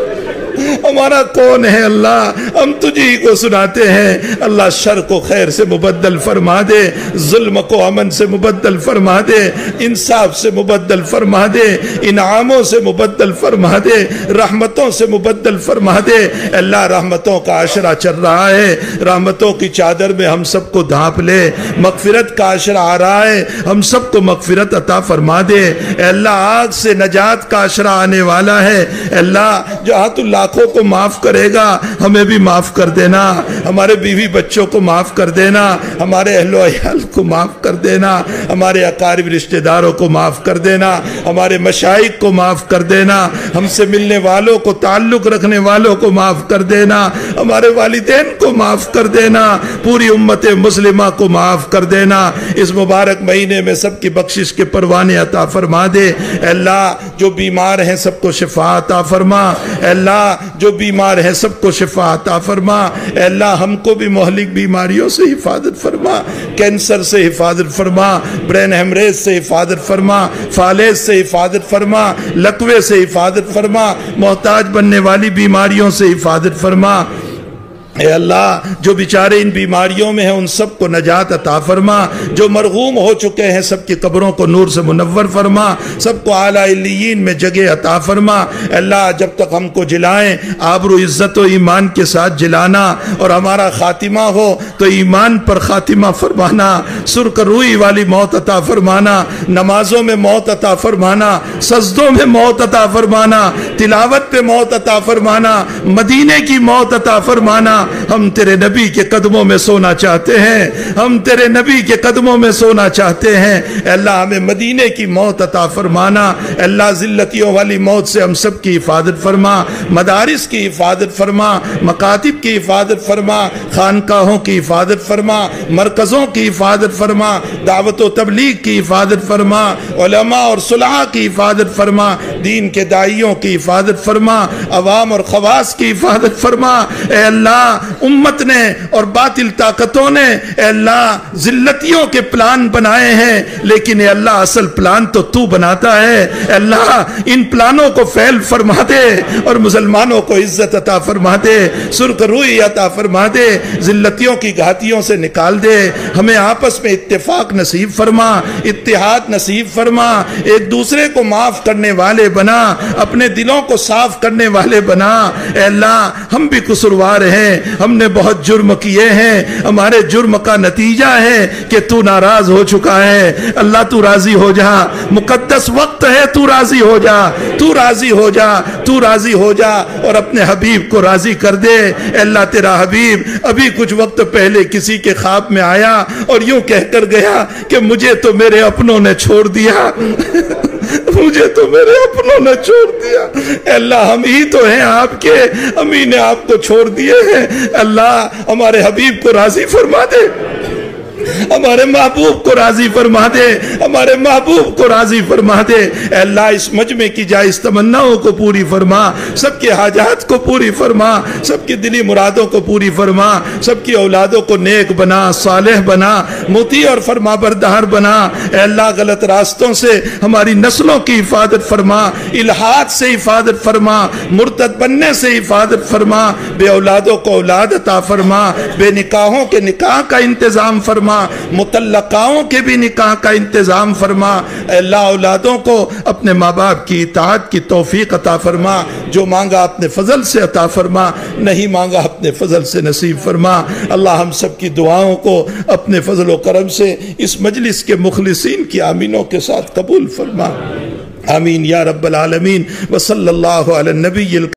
ہمارا کون ہے اللہ؟ ہم تجھی کو سناتے ہیں۔ اللہ شر کو خیر سے مبدل فرما دے، ظلم کو امن سے مبدل فرما دے، انصاف سے مبدل فرما دے، انعاموں سے مبدل فرما دے، رحمتوں سے مبدل فرما دے۔ اللہ رحمتوں کا عشرہ چل رہا ہے، رحمتوں کی چادر میں ہم سب کو ڈھانپ لے۔ مغفرت کا عشرہ آ رہا ہے، ہم سب کو مغفرت عطا فرما دے۔ اے اللہ آگ سے نجات کا عشرہ آنے والا ہے۔ اے اللہ جہاں تو لاکھوں کو معاف کرے گا، ہمیں بھی معاف کر دینا، ہمارے بیوی بچوں کو معاف کر دینا، ہمارے اہل و عیال کو معاف کر دینا، ہمارے اقارب رشتہ داروں کو معاف کر دینا، ہمارے مشائخ کو معاف کر دینا، ہم سے ملنے والوں کو، تعلق رکھنے والوں کو معاف کر دینا، ہمارے والدین کو معاف کر دینا، پوری امت مسلمہ کو معاف کر دینا۔ اس مبارک مہینے میں سب کی بخشش کے پروانے عطا فرما دے۔ اے اللہ جو بیمار ہیں سب کو شفا عطا فرما۔ اے اللہ جو بیمار ہیں سب کو شفا عطا فرما۔ اے اللہ ہم کو بھی مہلک بیماریوں سے حفاظت فرما، کینسر سے حفاظت فرما، برین ہیمریج سے حفاظت فرما، فالج سے حفاظت فرما، لقوے سے حفاظت فرما، محتاج بننے والی بیماریوں سے حفاظت فرما۔ اے اللہ جو بیچارے ان بیماریوں میں ہیں ان سب کو نجات عطا فرما، جو مرغوم ہو چکے ہیں سب کی قبروں کو نور سے منور فرما، سب کو اعلیٰ علیین میں جگہ عطا فرما۔ اے اللہ جب تک ہم کو جلائیں آبرو عزت و ایمان کے ساتھ جلانا، اور ہمارا خاتمہ ہو تو ایمان پر خاتمہ فرمانا، سرخ روئی والی موت عطا فرمانا، نمازوں میں موت عطا فرمانا، سجدوں میں موت عطا فرمانا، تلاوت پہ موت عطا فرمانا، مدینے کی موت عطا فرمانا۔ ہم تیرے نبی کے قدموں میں سونا چاہتے ہیں، ہم تیرے نبی کے قدموں میں سونا چاہتے ہیں۔ اے اللہ ہمیں مدینے کی موت عطا فرمانا۔ اے اللہ ذلتیوں والی موت سے ہم سب کی حفاظت فرما، مدارس کی حفاظت فرما، مکاتب کی حفاظت فرما، خانقاہوں کی حفاظت فرما، مرکزوں کی حفاظت فرما، دعوت و تبلیغ کی حفاظت فرما، علماء اور صلحاء کی حفاظت فرما، دین کے داعیوں کی حفاظت فرما، عوام اور خواص کی حفاظت فرما۔ اے اللہ امت نے اور باطل طاقتوں نے اے اللہ ذلتیوں کے پلان بنائے ہیں، لیکن اے اللہ اصل پلان تو تو بناتا ہے۔ اے اللہ ان پلانوں کو فیل فرما دے اور مسلمانوں کو عزت عطا فرما دے، سرخ روئی عطا فرما دے، ذلتیوں کی گھاتیوں سے نکال دے، ہمیں آپس میں اتفاق نصیب فرما، اتحاد نصیب فرما، ایک دوسرے کو معاف کرنے والے بنا، اپنے دلوں کو صاف کرنے والے بنا۔ اے اللہ ہم بھی قصوروار ہیں، ہم نے بہت جرم کیے ہیں، ہمارے جرم کا نتیجہ ہے کہ تو ناراض ہو چکا ہے۔ اللہ تو راضی ہو جا، مقدس وقت ہے، تو راضی ہو جا، تو راضی ہو جا، تو راضی ہو جا اور اپنے حبیب کو راضی کر دے۔ اے اللہ تیرا حبیب ابھی کچھ وقت پہلے کسی کے خواب میں آیا اور یوں کہہ کر گیا کہ مجھے تو میرے اپنوں نے چھوڑ دیا، مجھے تو میرے اپنوں نے چھوڑ دیا۔ اے اللہ ہم ہی تو ہیں آپ کے، ہم ہی نے آپ کو چھوڑ دیے ہیں۔ اللہ ہمارے حبیب کو راضی فرما دے، ہمارے محبوب کو راضی فرما دے، ہمارے محبوب کو راضی فرما دے۔ اے اللہ اس مجمع کی جائز تمناؤں کو پوری فرما، سب کے حاجات کو پوری فرما، سب کی دلی مرادوں کو پوری فرما، سب کی اولادوں کو نیک بنا، صالح بنا، مطیع اور فرما بردار بنا۔ اے اللہ غلط راستوں سے ہماری نسلوں کی حفاظت فرما، الحاد سے حفاظت فرما، مرتد بننے سے حفاظت فرما، بے اولادوں کو اولاد عطا فرما، بے نکاحوں کے نکاح کا انتظام فرما، مطلقاؤں کے بھی نکاح کا انتظام فرما۔ اے اللہ اولادوں کو اپنے ماں باپ کی اطاعت کی توفیق عطا فرما، جو مانگا اپنے فضل سے عطا فرما، نہیں مانگا اپنے فضل سے نصیب فرما۔ اللہ ہم سب کی دعاؤں کو اپنے فضل و کرم سے اس مجلس کے مخلصین کی آمینوں کے ساتھ قبول فرما، آمین یا رب العالمین۔ وصلی اللہ علی النبی